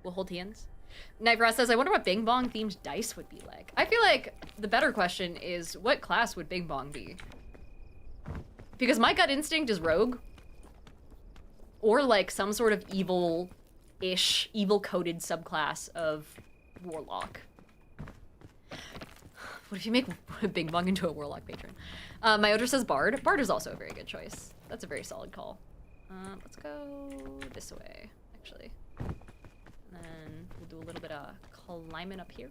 We'll hold hands. Nightbra says, I wonder what Bing Bong themed dice would be like. I feel like the better question is, what class would Bing Bong be? Because my gut instinct is rogue. Or like some sort of evil-ish, evil-coded subclass of warlock. What if you make Bing Bong into a warlock patron? My Odor says Bard. Bard is also a very good choice. That's a very solid call. Let's go this way, actually. And then we'll do a little bit of climbing up here.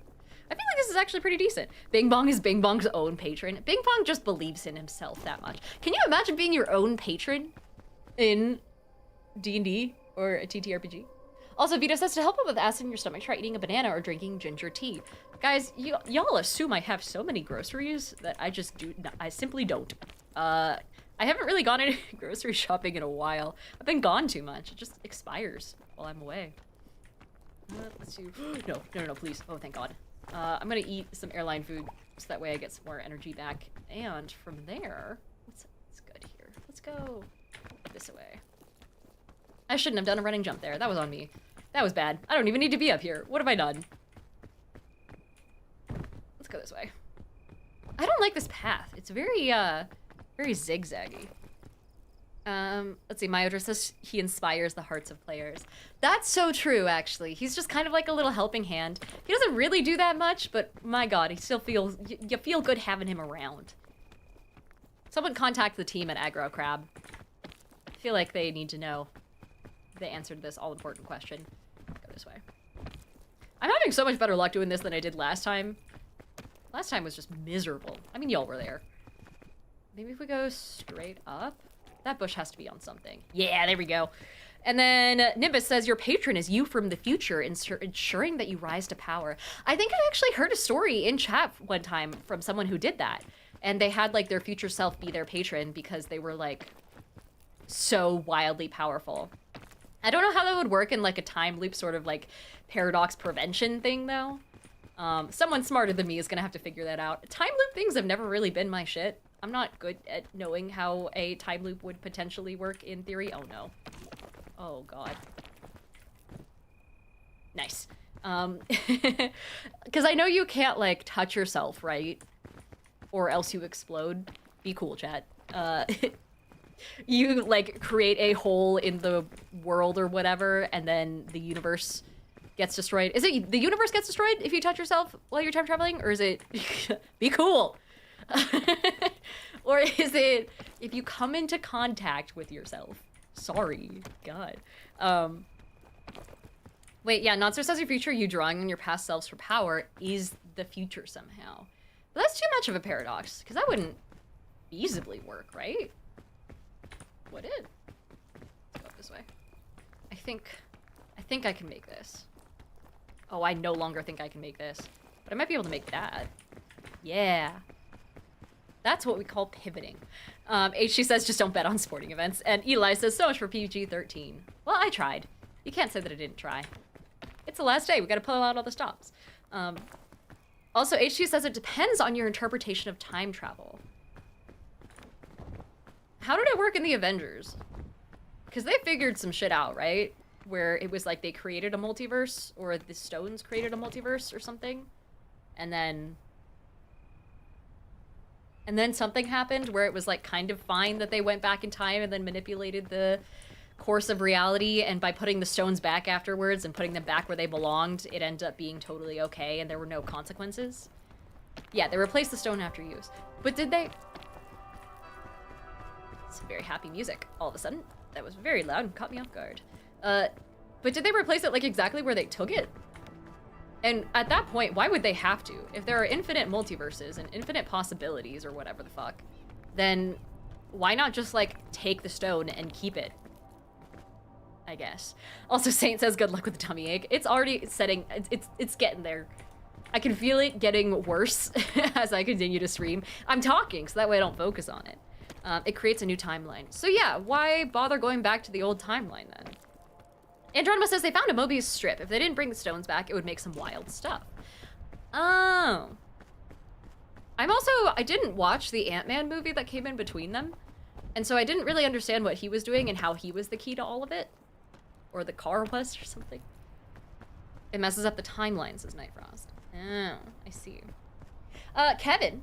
I feel like this is actually pretty decent. Bing Bong is Bing Bong's own patron. Bing Bong just believes in himself that much. Can you imagine being your own patron in D&D or a TTRPG? Also, Vito says, to help with acid in your stomach, try eating a banana or drinking ginger tea. Guys, y'all assume I have so many groceries that I just I simply don't. I haven't really gone any grocery shopping in a while. I've been gone too much. It just expires while I'm away. Let's do... No, please. Oh, thank God. I'm gonna eat some airline food so that way I get some more energy back. And from there, what's good here? Let's go this way. I shouldn't have done a running jump there. That was on me. That was bad. I don't even need to be up here. What have I done? Let's go this way. I don't like this path. It's very, very zigzaggy. Let's see, Myodra says he inspires the hearts of players. That's so true, actually. He's just kind of like a little helping hand. He doesn't really do that much, but my god, he still feels... You feel good having him around. Someone contact the team at Aggro Crab. I feel like they need to know the answer to this all-important question. Go this way. I'm having so much better luck doing this than I did last time. Last time was just miserable. I mean, y'all were there. Maybe if we go straight up? That bush has to be on something. Yeah, there we go. And then Nimbus says, your patron is you from the future, ensuring that you rise to power. I think I actually heard a story in chat one time from someone who did that. And they had, like, their future self be their patron because they were, like, so wildly powerful. I don't know how that would work in, like, a time loop sort of, like, paradox prevention thing, though. Someone smarter than me is gonna have to figure that out. Time loop things have never really been my shit. I'm not good at knowing how a time loop would potentially work in theory. Oh, no. Oh, God. Nice. Because I know you can't, like, touch yourself, right? Or else you explode. Be cool, chat. You, like, create a hole in the world or whatever, and then the universe gets destroyed. Is it the universe gets destroyed if you touch yourself while you're time traveling? Or is it... Be cool! Or is it if you come into contact with yourself? Sorry, God. Wait, yeah, Nonster says your future, you drawing on your past selves for power, is the future somehow. But that's too much of a paradox, because that wouldn't feasibly work, right? Would it? Let's go up this way. I think I can make this. Oh, I no longer think I can make this. But I might be able to make that. Yeah. That's what we call pivoting. HG says, just don't bet on sporting events. And Eli says, so much for PG-13. Well, I tried. You can't say that I didn't try. It's the last day. We gotta pull out all the stops. Also, HG says it depends on your interpretation of time travel. How did it work in the Avengers? Because they figured some shit out, right? Where it was like they created a multiverse, or the stones created a multiverse or something. And then something happened where it was like kind of fine that they went back in time and then manipulated the course of reality, and by putting the stones back afterwards and putting them back where they belonged, it ended up being totally okay and there were no consequences. Yeah, they replaced the stone after use. But did they... Some very happy music all of a sudden. That was very loud and caught me off guard. But did they replace it like exactly where they took it? And at that point, why would they have to? If there are infinite multiverses and infinite possibilities or whatever the fuck, then why not just, like, take the stone and keep it? I guess. Also, Saint says, good luck with the tummy ache. It's already setting, it's getting there. I can feel it getting worse as I continue to stream. I'm talking, so that way I don't focus on it. It creates a new timeline. So yeah, why bother going back to the old timeline then? Andronima says they found a Mobius strip. If they didn't bring the stones back, it would make some wild stuff. Oh. I didn't watch the Ant-Man movie that came in between them. And so I didn't really understand what he was doing and how he was the key to all of it. Or the car was or something. It messes up the timeline, says Nightfrost. Oh, I see. Kevin,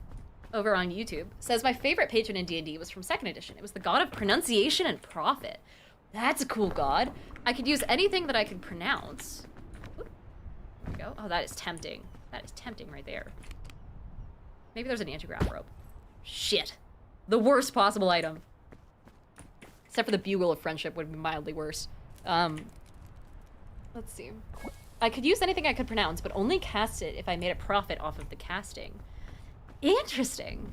over on YouTube, says my favorite patron in D&D was from 2nd edition. It was the god of pronunciation and profit. That's a cool god. I could use anything that I can pronounce. Oop. There we go. Oh, that is tempting. That is tempting right there. Maybe there's an anti-grav rope. Shit. The worst possible item. Except for the Bugle of Friendship would be mildly worse. Let's see. I could use anything I could pronounce, but only cast it if I made a profit off of the casting. Interesting.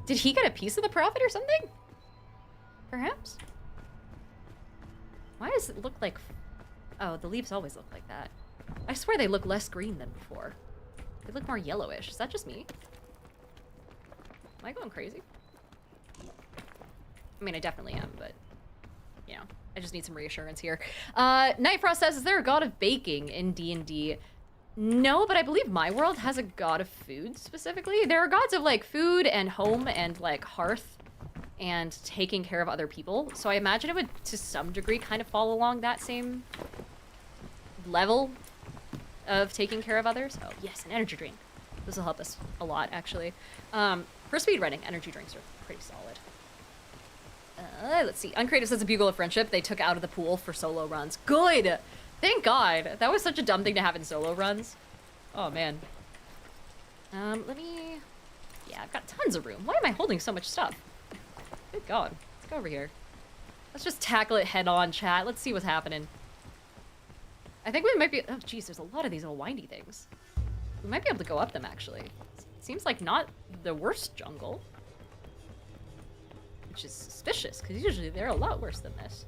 Did he get a piece of the profit or something? Perhaps? Why does it look like... Oh, the leaves always look like that. I swear they look less green than before. They look more yellowish. Is that just me? Am I going crazy? I mean, I definitely am, but... You know, I just need some reassurance here. Nightfrost says, is there a god of baking in D&D? No, but I believe my world has a god of food specifically. There are gods of, like, food and home and, like, hearth and taking care of other people. So I imagine it would, to some degree, kind of fall along that same level of taking care of others. Oh, yes, an energy drink. This will help us a lot, actually. For speedrunning, energy drinks are pretty solid. Let's see. Uncreative says a bugle of friendship they took out of the pool for solo runs. Good! Thank God. That was such a dumb thing to have in solo runs. Oh, man. Let me... Yeah, I've got tons of room. Why am I holding so much stuff? Good God. Let's go over here. Let's just tackle it head on, chat. Let's see what's happening. I think we might be... Oh, geez, there's a lot of these little windy things. We might be able to go up them, actually. Seems like not the worst jungle. Which is suspicious, because usually they're a lot worse than this.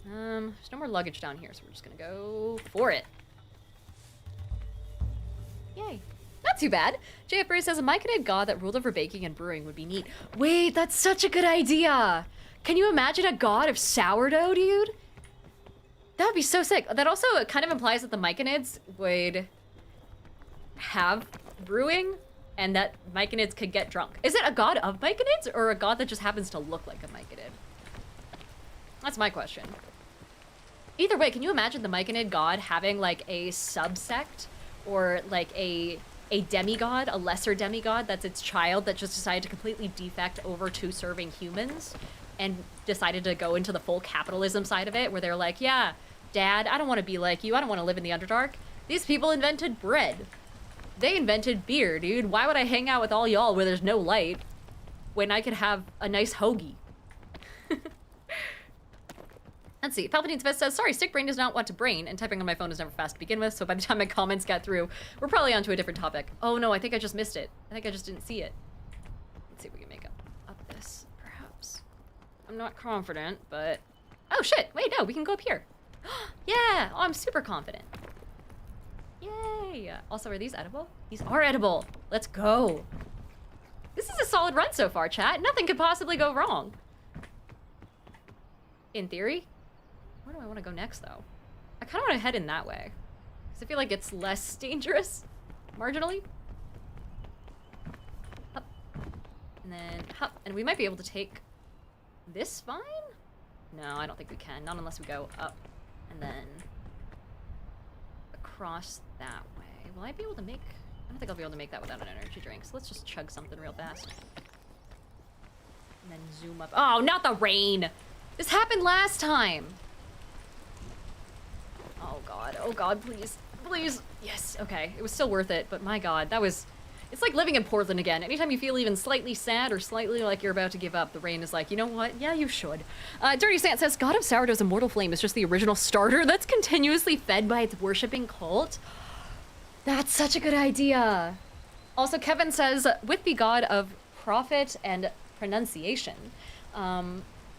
There's no more luggage down here, so we're just gonna go for it. Yay. Not too bad. JF Bray says, a myconid god that ruled over baking and brewing would be neat. Wait, that's such a good idea! Can you imagine a god of sourdough, dude? That would be so sick. That also kind of implies that the myconids would have brewing, and that myconids could get drunk. Is it a god of myconids, or a god that just happens to look like a myconid? That's my question. Either way, can you imagine the myconid god having like a subsect, or like a demigod, a lesser demigod that's its child that just decided to completely defect over to serving humans and decided to go into the full capitalism side of it, where they're like, yeah, Dad, I don't want to be like you. I don't want to live in the Underdark. These people invented bread. They invented beer, dude. Why would I hang out with all y'all where there's no light when I could have a nice hoagie? Let's see. Palpatine Smith says, sorry, sick brain does not want to brain, and typing on my phone is never fast to begin with, so by the time my comments get through, we're probably onto a different topic. Oh no, I think I just missed it. I think I just didn't see it. Let's see if we can make up this, perhaps. I'm not confident, but... Oh shit, wait, no, we can go up here. Yeah, oh, I'm super confident. Yay! Also, are these edible? These are edible. Let's go. This is a solid run so far, chat. Nothing could possibly go wrong. In theory. Where do I want to go next, though? I kind of want to head in that way. Because I feel like it's less dangerous. Marginally. Up. And then hop. And we might be able to take this vine? No, I don't think we can. Not unless we go up. And then across that way. Will I be able to make... I don't think I'll be able to make that without an energy drink. So let's just chug something real fast. And then zoom up. Oh, not the rain! This happened last time! Oh god, please. Please! Yes, okay. It was still worth it, but my god, that was... It's like living in Portland again. Anytime you feel even slightly sad or slightly like you're about to give up, the rain is like, you know what? Yeah, you should. Dirty Sant says, God of Sourdough's immortal flame is just the original starter that's continuously fed by its worshipping cult. That's such a good idea. Also, Kevin says, with the god of profit and pronunciation,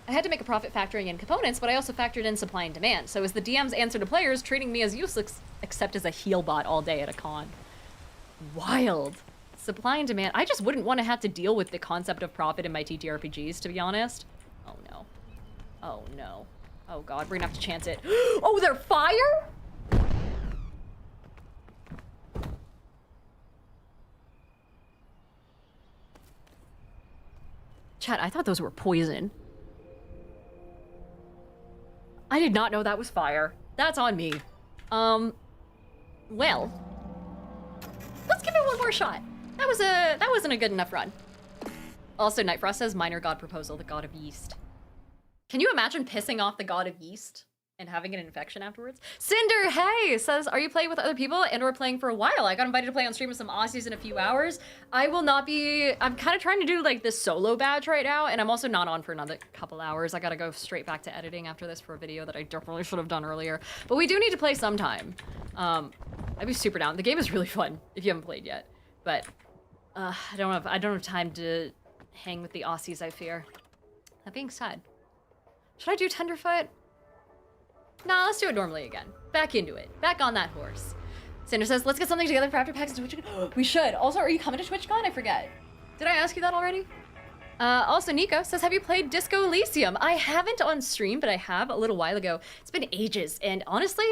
I had to make a profit factoring in components, but I also factored in supply and demand. So is the DM's answer to players treating me as useless except as a heal bot all day at a con? Wild. Supply and demand. I just wouldn't want to have to deal with the concept of profit in my TTRPGs, to be honest. Oh no. Oh no. Oh god, we're gonna have to chance it. Oh, they're fire? Chat, I thought those were poison. I did not know that was fire. That's on me. Well. Let's give it one more shot. That wasn't a good enough run. Also, Nightfrost says, minor god proposal, the god of yeast. Can you imagine pissing off the god of yeast and having an infection afterwards? Cinder, hey, says, are you playing with other people and or playing for a while? I got invited to play on stream with some Aussies in a few hours. I will not be, I'm kind of trying to do like this solo badge right now, and I'm also not on for another couple hours. I gotta go straight back to editing after this for a video that I definitely should have done earlier. But we do need to play sometime. I'd be super down. The game is really fun if you haven't played yet. But I don't have time to hang with the Aussies, I fear. That being said, should I do Tenderfoot? Nah, let's do it normally again. Back into it. Back on that horse. Cinder says, let's get something together for After Packs and TwitchCon. We should. Also, are you coming to TwitchCon? I forget. Did I ask you that already? Also, Nico says, have you played Disco Elysium? I haven't on stream, but I have a little while ago. It's been ages, and honestly,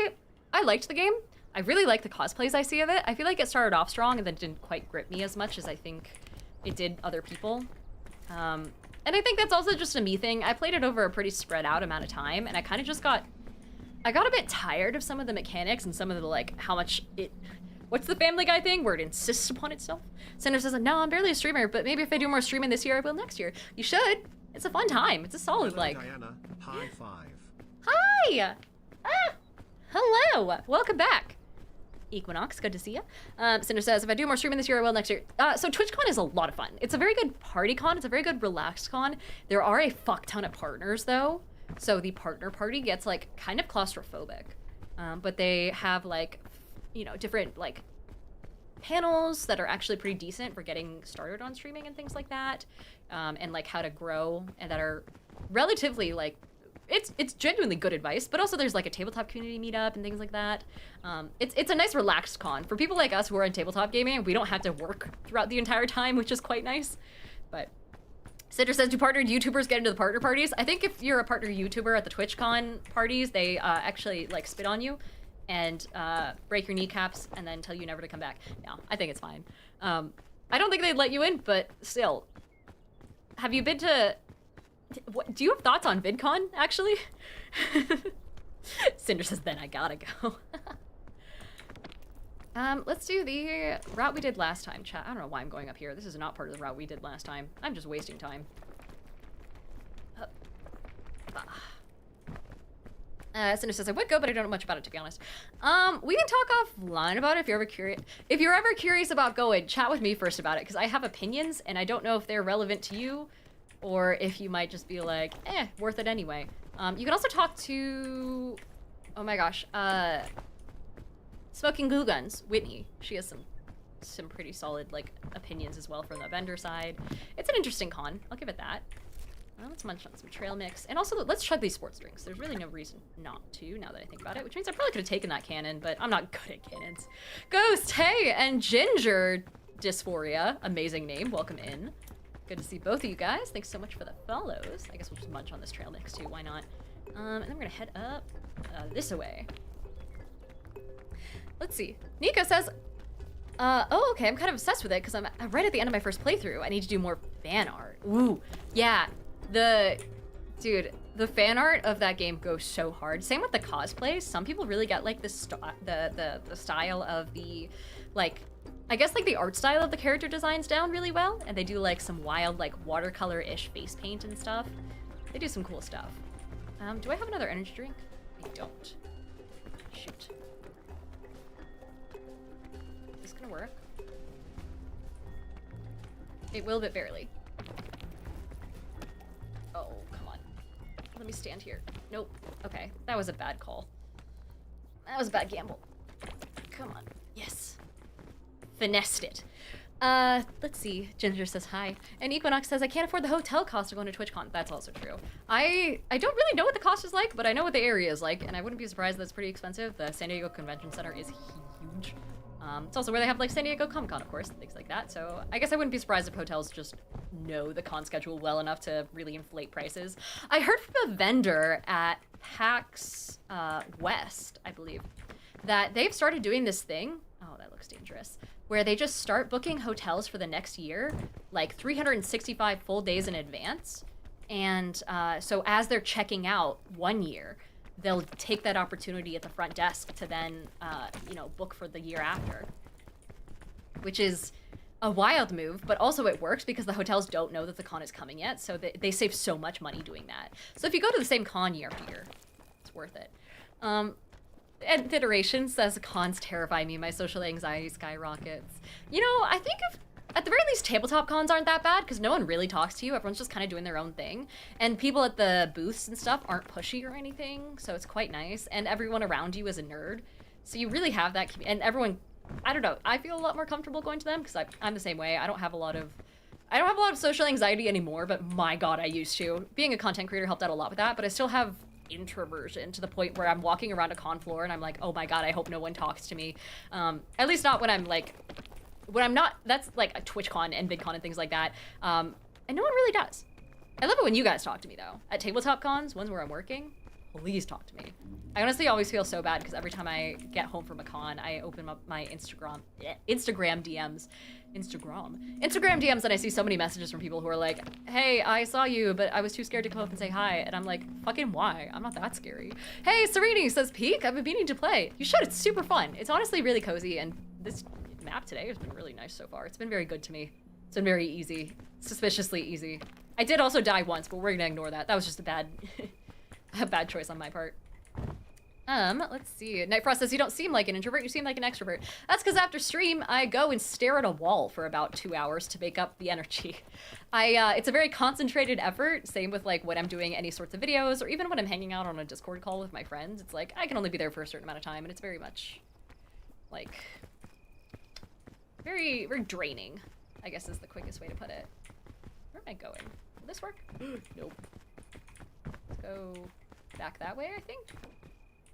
I liked the game. I really like the cosplays I see of it. I feel like it started off strong and then didn't quite grip me as much as I think it did other people. And I think that's also just a me thing. I played it over a pretty spread out amount of time, and I kind of just got a bit tired of some of the mechanics and some of the, like, how much it... What's the Family Guy thing where it insists upon itself? Cinder says, no, I'm barely a streamer, but maybe if I do more streaming this year, I will next year. You should. It's a fun time. It's a solid, Hello, like... Diana, high five. Hi! Ah! Hello! Welcome back. Equinox, good to see you. Cinder says, if I do more streaming this year, I will next year. So TwitchCon is a lot of fun. It's a very good party con. It's a very good relaxed con. There are a fuck ton of partners, though. So the partner party gets, like, kind of claustrophobic. But they have, like, you know, different, like, panels that are actually pretty decent for getting started on streaming and things like that. And, like, how to grow, and that are relatively, like, it's genuinely good advice, but also there's like a tabletop community meetup and things like that. It's a nice relaxed con. For people like us who are in tabletop gaming, we don't have to work throughout the entire time, which is quite nice. But Cinder says, do partnered YouTubers get into the partner parties? I think if you're a partner YouTuber at the TwitchCon parties, they actually like spit on you and break your kneecaps and then tell you never to come back. No, I think it's fine. I don't think they'd let you in, but still. Have you been to... What, do you have thoughts on VidCon, actually? Cinder says, then I gotta go. Let's do the route we did last time, chat. I don't know why I'm going up here. This is not part of the route we did last time. I'm just wasting time. Cinder says, I would go, but I don't know much about it, to be honest. We can talk offline about it if you're ever curious. If you're ever curious about going, chat with me first about it, because I have opinions, and I don't know if they're relevant to you, or if you might just be like, worth it anyway. You can also talk to, oh my gosh, Smoking Glue Guns, Whitney. She has some pretty solid, like, opinions as well from the vendor side. It's an interesting con, I'll give it that. Let's munch on some trail mix. And also, let's chug these sports drinks. There's really no reason not to, now that I think about it, which means I probably could have taken that cannon, but I'm not good at cannons. Ghost, hey, and Ginger Dysphoria, amazing name, welcome in. Good to see both of you guys. Thanks so much for the follows. I guess we'll just munch on this trail mix too, why not? And then we're gonna head up this way. Let's see. Nico says, oh, okay, I'm kind of obsessed with it because I'm right at the end of my first playthrough. I need to do more fan art. Ooh, yeah. Dude, the fan art of that game goes so hard. Same with the cosplays. Some people really get like the style of the, like, I guess like the art style of the character designs down really well, and they do like some wild like watercolor-ish face paint and stuff. They do some cool stuff. Do I have another energy drink? I don't. Shoot. Is this gonna work? It will, but barely. Oh, come on. Let me stand here. Nope. Okay, that was a bad call. That was a bad gamble. Come on. Yes. Finessed it. Let's see. Ginger says hi. And Equinox says, I can't afford the hotel cost of going to TwitchCon. That's also true. I don't really know what the cost is like, but I know what the area is like, and I wouldn't be surprised that it's pretty expensive. The San Diego Convention Center is huge. It's also where they have like San Diego Comic-Con, of course, and things like that. So I guess I wouldn't be surprised if hotels just know the con schedule well enough to really inflate prices. I heard from a vendor at PAX West, I believe, that they've started doing this thing. Oh, that looks dangerous. Where they just start booking hotels for the next year, like 365 full days in advance. And so as they're checking out 1 year, they'll take that opportunity at the front desk to then, you know, book for the year after. Which is a wild move, but also it works because the hotels don't know that the con is coming yet, so they save so much money doing that. So if you go to the same con year after year, it's worth it. And Iteration says, cons terrify me. My social anxiety skyrockets. You know, I think at the very least, tabletop cons aren't that bad because no one really talks to you. Everyone's just kind of doing their own thing. And people at the booths and stuff aren't pushy or anything, so it's quite nice. And everyone around you is a nerd. So you really have that, and everyone, I don't know, I feel a lot more comfortable going to them because I'm the same way. I don't have a lot of social anxiety anymore, but my God, I used to. Being a content creator helped out a lot with that, but I still have introversion to the point where I'm walking around a con floor and I'm like, oh my God, I hope no one talks to me. At least not when I'm like, when I'm not, that's like a TwitchCon and VidCon and things like that. And no one really does. I love it when you guys talk to me though. At tabletop cons, ones where I'm working, please talk to me. I honestly always feel so bad because every time I get home from a con, I open up my Instagram DMs and I see so many messages from people who are like, hey, I saw you, but I was too scared to come up and say hi. And I'm like, fucking why? I'm not that scary. Hey, Serenity says, Peak, I've been meaning to play. You should, it's super fun. It's honestly really cozy, and this map today has been really nice so far. It's been very good to me. It's been very easy, suspiciously easy. I did also die once, but we're gonna ignore that. That was just a bad, a bad choice on my part. Let's see. Nightfrost says, you don't seem like an introvert, you seem like an extrovert. That's because after stream, I go and stare at a wall for about 2 hours to make up the energy. It's a very concentrated effort, same with like when I'm doing any sorts of videos, or even when I'm hanging out on a Discord call with my friends. It's like, I can only be there for a certain amount of time, and it's very much, like, very, very draining, I guess is the quickest way to put it. Where am I going? Will this work? Nope. Let's go back that way, I think.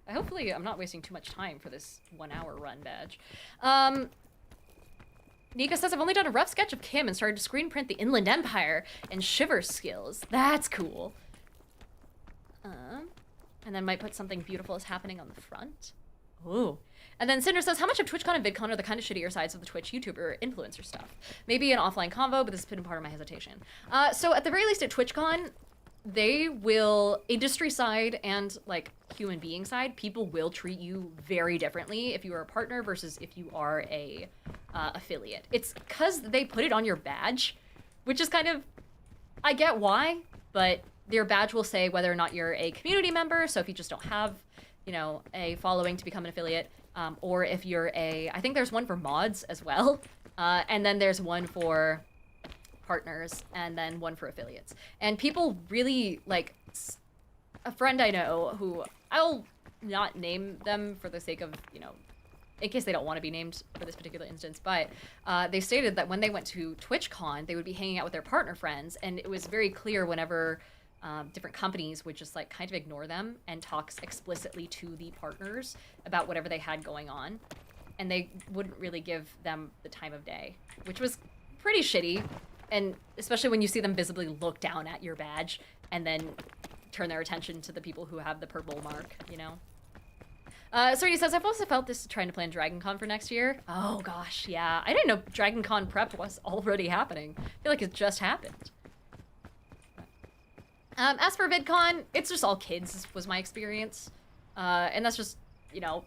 Hopefully I'm not wasting too much time for this 1 hour run badge. Nika says, I've only done a rough sketch of Kim and started to screen print the Inland Empire and Shiver skills. That's cool. And then might put something beautiful is happening on the front. Ooh. And then Cinder says, how much of TwitchCon and VidCon are the kind of shittier sides of the Twitch YouTuber influencer stuff? Maybe an offline convo, but this has been part of my hesitation. So at the very least at TwitchCon, they will, industry side and like human being side, people will treat you very differently if you are a partner versus if you are a affiliate. It's because they put it on your badge, which is kind of, I get why, but their badge will say whether or not you're a community member. So if you just don't have, you know, a following to become an affiliate, or if you're I think there's one for mods as well. And then there's one for partners, and then one for affiliates. And people really, like, a friend I know who, I'll not name them for the sake of, you know, in case they don't want to be named for this particular instance, but they stated that when they went to TwitchCon, they would be hanging out with their partner friends, and it was very clear whenever different companies would just, like, kind of ignore them and talk explicitly to the partners about whatever they had going on, and they wouldn't really give them the time of day, which was pretty shitty. And especially when you see them visibly look down at your badge and then turn their attention to the people who have the purple mark, you know? So he says, I've also felt this trying to plan Dragon Con for next year. Oh gosh, yeah. I didn't know Dragon Con prep was already happening. I feel like it just happened. As for VidCon, it's just all kids was my experience. And that's just, you know,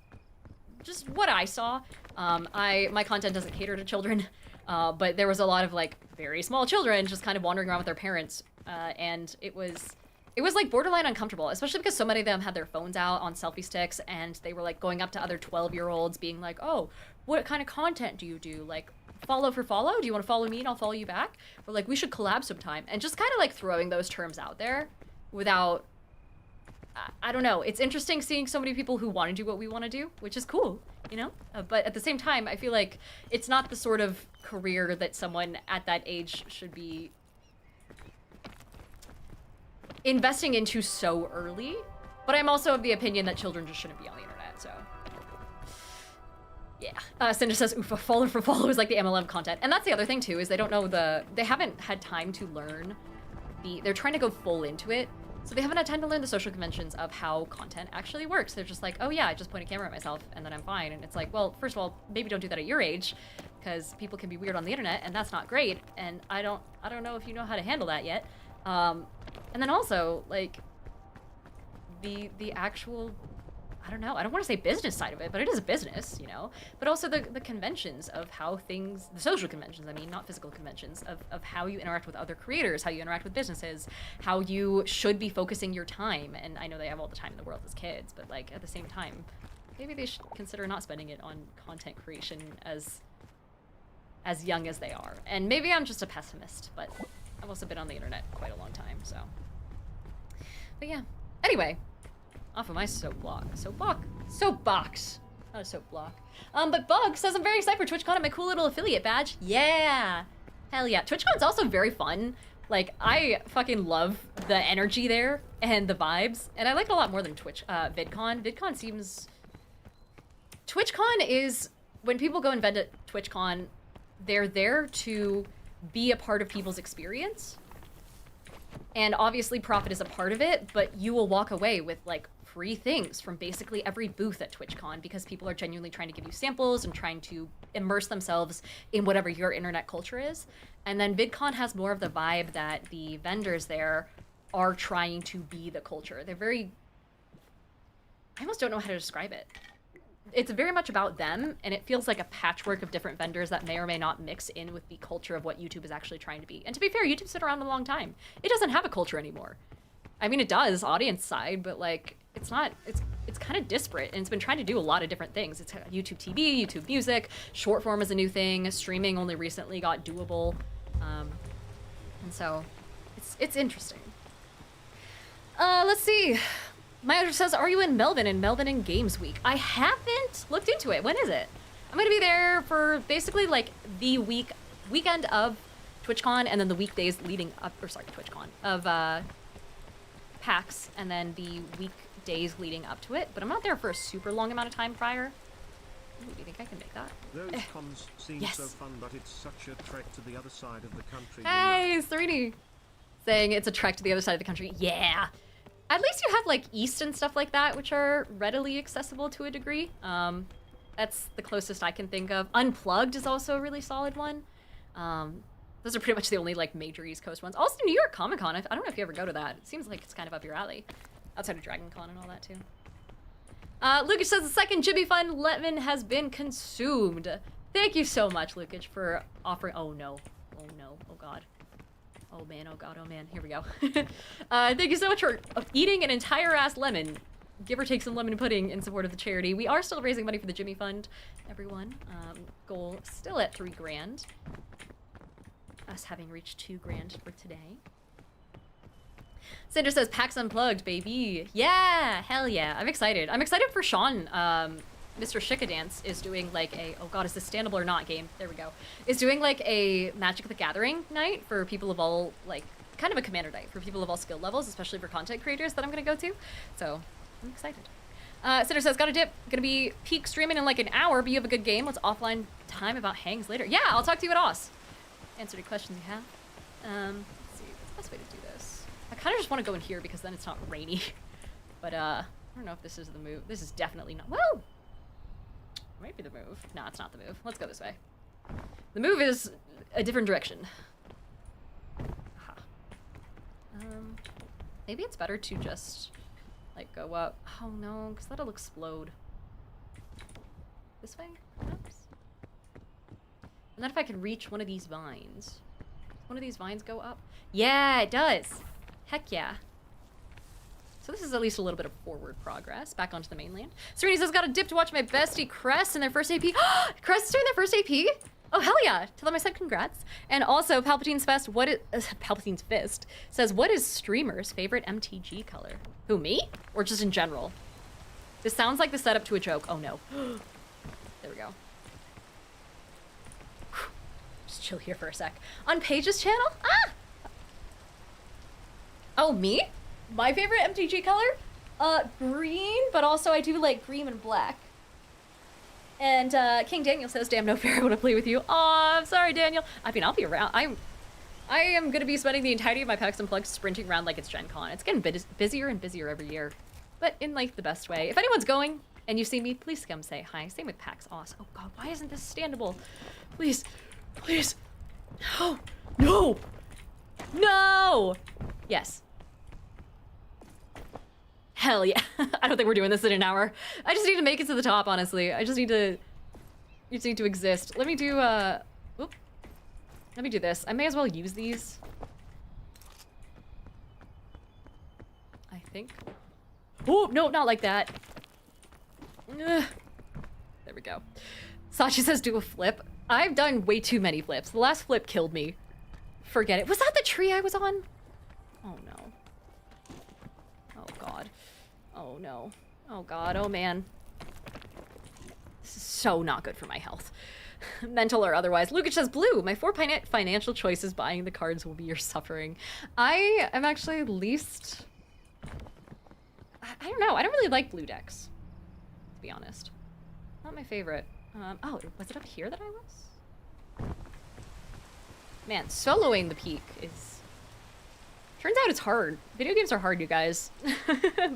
just what I saw. My content doesn't cater to children. But there was a lot of like very small children just kind of wandering around with their parents, and it was like borderline uncomfortable, especially because so many of them had their phones out on selfie sticks, and they were like going up to other 12-year-olds being like, oh, what kind of content do you do? Like, follow for follow? Do you want to follow me and I'll follow you back? Or like, we should collab sometime. And just kind of like throwing those terms out there without, I don't know. It's interesting seeing so many people who want to do what we want to do, which is cool, you know? But at the same time, I feel like it's not the sort of career that someone at that age should be investing into so early. But I'm also of the opinion that children just shouldn't be on the internet, so. Yeah. Cinder says, oof, follow for follow is like the MLM content. And that's the other thing too, is they don't know they haven't had time to learn they're trying to go full into it. So they haven't had time to learn the social conventions of how content actually works. They're just like, oh yeah, I just point a camera at myself and then I'm fine. And it's like, well, first of all, maybe don't do that at your age, because people can be weird on the internet and that's not great. And I don't know if you know how to handle that yet. And then also, like, the actual, I don't know, I don't want to say business side of it, but it is a business, you know? But also the conventions of how things, the social conventions, I mean, not physical conventions, of how you interact with other creators, how you interact with businesses, how you should be focusing your time. And I know they have all the time in the world as kids, but like, at the same time, maybe they should consider not spending it on content creation as young as they are. And maybe I'm just a pessimist, but I've also been on the internet quite a long time, so. But yeah, anyway. Off of my soapbox. Not a soap block. But Bug says, I'm very excited for TwitchCon and my cool little affiliate badge. Yeah! Hell yeah. TwitchCon's also very fun. Like, I fucking love the energy there and the vibes. And I like it a lot more than VidCon. VidCon seems... TwitchCon is... When people go and vent at TwitchCon, they're there to be a part of people's experience. And obviously profit is a part of it, but you will walk away with, like, free things from basically every booth at TwitchCon because people are genuinely trying to give you samples and trying to immerse themselves in whatever your internet culture is. And then VidCon has more of the vibe that the vendors there are trying to be the culture. They're very... I almost don't know how to describe it. it's very much about them, and it feels like a patchwork of different vendors that may or may not mix in with the culture of what YouTube is actually trying to be. And to be fair, YouTube's been around a long time. It doesn't have a culture anymore. I mean, it does, audience side, but like, it's not, it's kind of disparate, and it's been trying to do a lot of different things. It's YouTube TV, YouTube Music, short form is a new thing, streaming only recently got doable, and so it's interesting. Let's see. My editor says, are you in Melbourne in Games Week? I haven't looked into it. When is it? I'm gonna be there for basically like the weekend of TwitchCon, and then the weekdays leading up, or sorry, TwitchCon, of PAX, and then the weekdays leading up to it. But I'm not there for a super long amount of time prior. Ooh, do you think I can make that? Those cons seem so fun, but it's such a trek to the other side of the country. Hey, Srini! Saying it's a trek to the other side of the country. Yeah! At least you have like East and stuff like that, which are readily accessible to a degree. That's the closest I can think of. Unplugged is also a really solid one. Those are pretty much the only like major East Coast ones. Also, New York Comic Con. I don't know if you ever go to that. It seems like it's kind of up your alley. Outside of Dragon Con and all that too. Lucas says the second Jimmy Fund lemon has been consumed. Thank you so much, Lucas, for offering. Oh no. Oh no. Oh god. Oh man. Oh god. Oh man. Here we go. Thank you so much for eating an entire ass lemon. Give or take some lemon pudding in support of the charity. We are still raising money for the Jimmy Fund, everyone. Goal still at 3 grand. Us having reached 2 grand for today. Cinder says, PAX Unplugged, baby. Yeah, hell yeah. I'm excited. I'm excited for Sean. Mr. Shikadance is doing like a, oh god, is this standable or not game? There we go. Is doing like a Magic the Gathering night for people of all, like, kind of a commander night for people of all skill levels, especially for content creators that I'm gonna go to. So, I'm excited. Cinder says, got a dip. Gonna be peak streaming in like an hour, but you have a good game. Let's offline time about hangs later. Yeah, I'll talk to you at OS. Answer any questions you have. Let's see, what's the best way to do this? I kind of just want to go in here because then it's not rainy. But, I don't know if this is the move. This is definitely not. Well, might be the move. No, it's not the move. Let's go this way. The move is a different direction. Aha. Maybe it's better to just, like, go up. Oh, no, because that'll explode. This way, perhaps? And then if I can reach one of these vines. Does one of these vines go up? Yeah, it does. Heck yeah. So this is at least a little bit of forward progress back onto the mainland. Serena says, got a dip to watch my bestie Crest in their first AP. Crest is doing their first AP? Oh, hell yeah. Tell them I said congrats. And also, Palpatine's Fest, Palpatine's Fist says, what is streamer's favorite MTG color? Who, me? Or just in general? This sounds like the setup to a joke. Oh, no. There we go. Just chill here for a sec. On Paige's channel? Ah! Oh, me? My favorite MTG color? Green, but also I do like green and black. And King Daniel says, damn, no fair, I want to play with you. Aw, I'm sorry, Daniel. I mean, I'll be around. I am going to be spending the entirety of my PAX Unplugged sprinting around like it's Gen Con. It's getting busier and busier every year, but in like the best way. If anyone's going and you see me, please come say hi. Same with PAX Aus. Oh god, why isn't this standable? Please, please. No, no, no. Yes. Hell yeah. I don't think we're doing this in an hour. I just need to make it to the top, honestly. I just need to exist. Let me do, let me do this. I may as well use these. I think. Oh, no, not like that. Ugh. There we go. Sachi says do a flip. I've done way too many flips. The last flip killed me. Forget it. Was that the tree I was on? Oh no. Oh god. Oh no. Oh god. Oh man. This is so not good for my health. Mental or otherwise. Lucas says blue. My 4 financial choices buying the cards will be your suffering. I am actually least... I don't know. I don't really like blue decks, to be honest. Not my favorite. Oh, was it up here that I was? Man, soloing the peak is... Turns out it's hard. Video games are hard, you guys.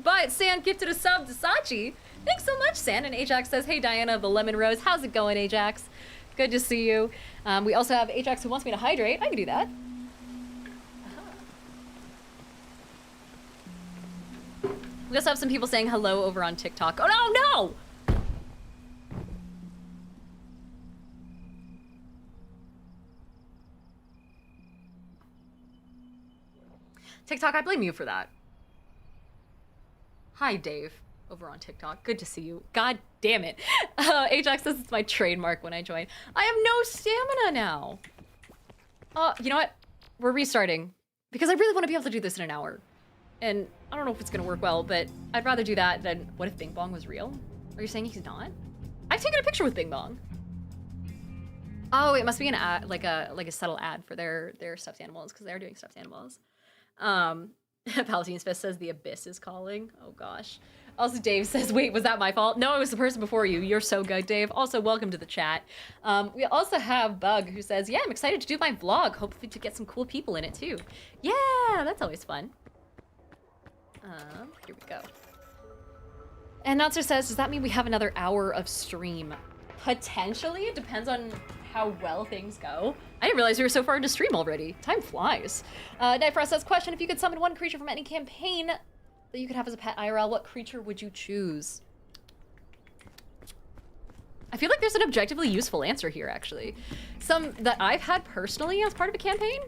But San gifted a sub to Sachi. Thanks so much, San. And Ajax says, hey, Diana of the Lemon Rose. How's it going, Ajax? Good to see you. We also have Ajax who wants me to hydrate. I can do that. We also have some people saying hello over on TikTok. Oh, no, no! TikTok, I blame you for that. Hi, Dave, over on TikTok. Good to see you. God damn it. Ajax says it's my trademark when I join. I have no stamina now. You know what? We're restarting because I really want to be able to do this in an hour. And I don't know if it's going to work well, but I'd rather do that than what if Bing Bong was real? Are you saying he's not? I've taken a picture with Bing Bong. Oh, it must be an ad, like a subtle ad for their stuffed animals because they're doing stuffed animals. Palatine's Fist says the abyss is calling. Oh gosh. Also, Dave says, wait, was that my fault? No, it was the person before you. You're so good, Dave. Also, welcome to the chat. We also have Bug who says, yeah, I'm excited to do my vlog. Hopefully to get some cool people in it too. Yeah, that's always fun. Here we go. And Notzer says, does that mean we have another hour of stream? Potentially, it depends on how well things go. I didn't realize we were so far into stream already. Time flies. Night Frost says, question, if you could summon one creature from any campaign that you could have as a pet IRL, what creature would you choose? I feel like there's an objectively useful answer here, actually. Some that I've had personally as part of a campaign,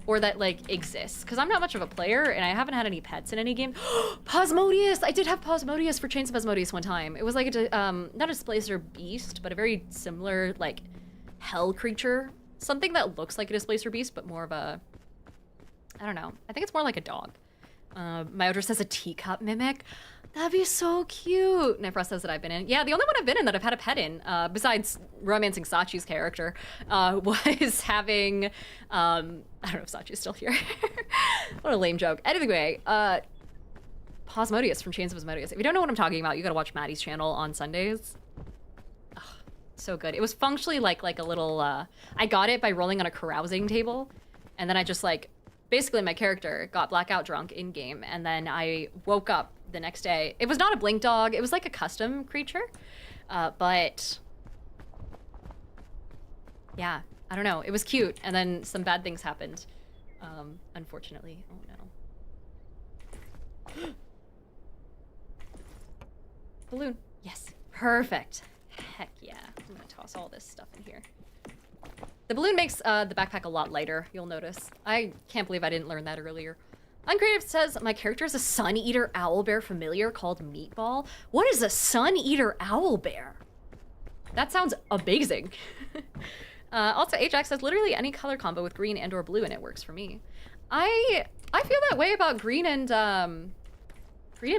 or that, like, exists. Because I'm not much of a player, and I haven't had any pets in any game. Plasmodius! I did have Plasmodius for Chains of Plasmodius one time. It was like a, not a displacer beast, but a very similar, like, hell creature. Something that looks like a displacer beast, but more of a, I don't know. I think it's more like a dog. Myodra says a teacup mimic. That'd be so cute. Nefra says that I've been in. Yeah, the only one I've been in that I've had a pet in, besides romancing Sachi's character, was having, I don't know if Sachi's still here. What a lame joke. Anyway, Plasmodius from Chains of Plasmodius. If you don't know what I'm talking about, you gotta watch Maddie's channel on Sundays. Ugh, so good. It was functionally like a little, I got it by rolling on a carousing table, and then I just like, basically my character got blackout drunk in game, and then I woke up the next day. It was not a blink dog, it was like a custom creature, but yeah, I don't know, it was cute, and then some bad things happened, unfortunately. Oh no. Balloon, yes, perfect. Heck yeah, I'm gonna toss all this stuff in here. The balloon makes the backpack a lot lighter, you'll notice. I can't believe I didn't learn that earlier. Uncreative says, my character is a sun-eater owlbear familiar called Meatball. What is a sun-eater owlbear? That sounds amazing. Also, Ajax says, literally any color combo with green and or blue in it works for me. I feel that way about green and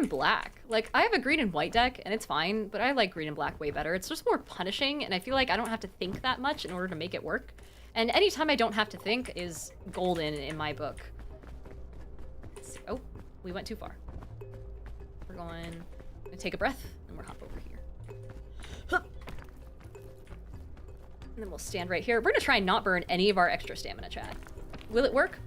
black. Like, I have a green and white deck, and it's fine, but I like green and black way better. It's just more punishing, and I feel like I don't have to think that much in order to make it work. And anytime I don't have to think is golden in my book. Oh, we went too far. We're going to take a breath, and we'll hop over here. Hup. And then we'll stand right here. We're gonna try and not burn any of our extra stamina, chat. Will it work?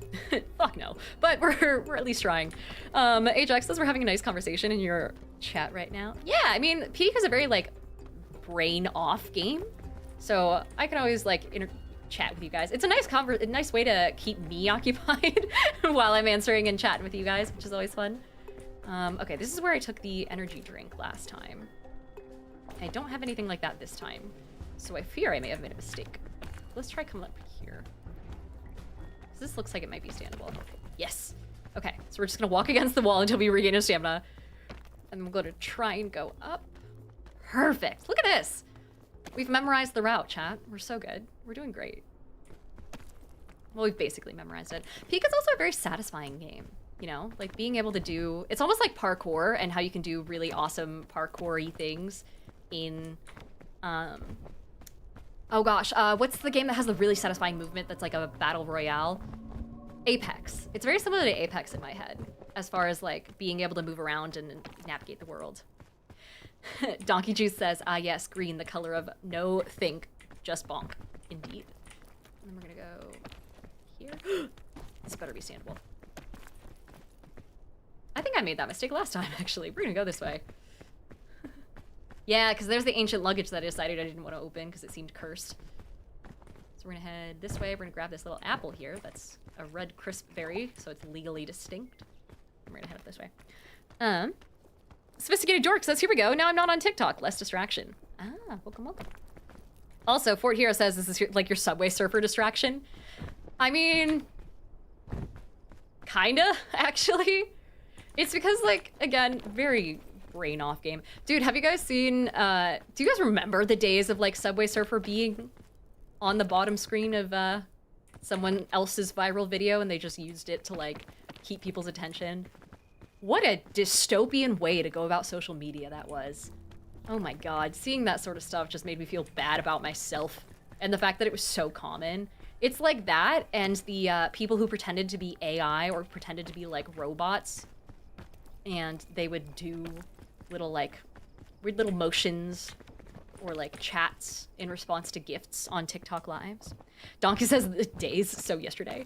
Fuck no. But we're at least trying. Ajax says we're having a nice conversation in your chat right now. Yeah, I mean, Peak is a very, like, brain-off game. So I can always, like, chat with you guys. It's a nice way to keep me occupied while I'm answering and chatting with you guys, which is always fun. Okay, this is where I took the energy drink last time. I don't have anything like that this time. So I fear I may have made a mistake. Let's try coming up here. This looks like it might be standable. Yes. Okay, so we're just gonna walk against the wall until we regain our stamina. And then we're gonna try and go up. Perfect. Look at this. We've memorized the route, chat. We're so good. We're doing great. Well, we've basically memorized it. Peak is also a very satisfying game. You know, like being able to do, it's almost like parkour and how you can do really awesome parkour-y things in, oh gosh, what's the game that has the really satisfying movement that's like a battle royale? Apex. It's very similar to Apex in my head, as far as like being able to move around and navigate the world. Donkey Juice says, ah yes, green, the color of no think, just bonk. Indeed. And then we're gonna go here. This better be standable. I think I made that mistake last time, actually. We're gonna go this way. Yeah, because there's the ancient luggage that I decided I didn't want to open because it seemed cursed. So we're gonna head this way. We're gonna grab this little apple here. That's a red crisp berry, so it's legally distinct. And we're gonna head up this way. Sophisticated Jork says, here we go. Now I'm not on TikTok. Less distraction. Ah, welcome, welcome. Also, Fort Hero says, this is like your Subway Surfer distraction. I mean, Kinda, actually. It's because, like, again, very brain off game. Dude, have you guys seen, do you guys remember the days of, like, Subway Surfer being on the bottom screen of, someone else's viral video and they just used it to, like, keep people's attention? What a dystopian way to go about social media that was. Oh my god, seeing that sort of stuff just made me feel bad about myself. And the fact that it was so common. It's like that and the people who pretended to be AI or pretended to be like robots. And they would do little like weird little motions or like chats in response to gifts on TikTok lives. Donkey says days, so yesterday.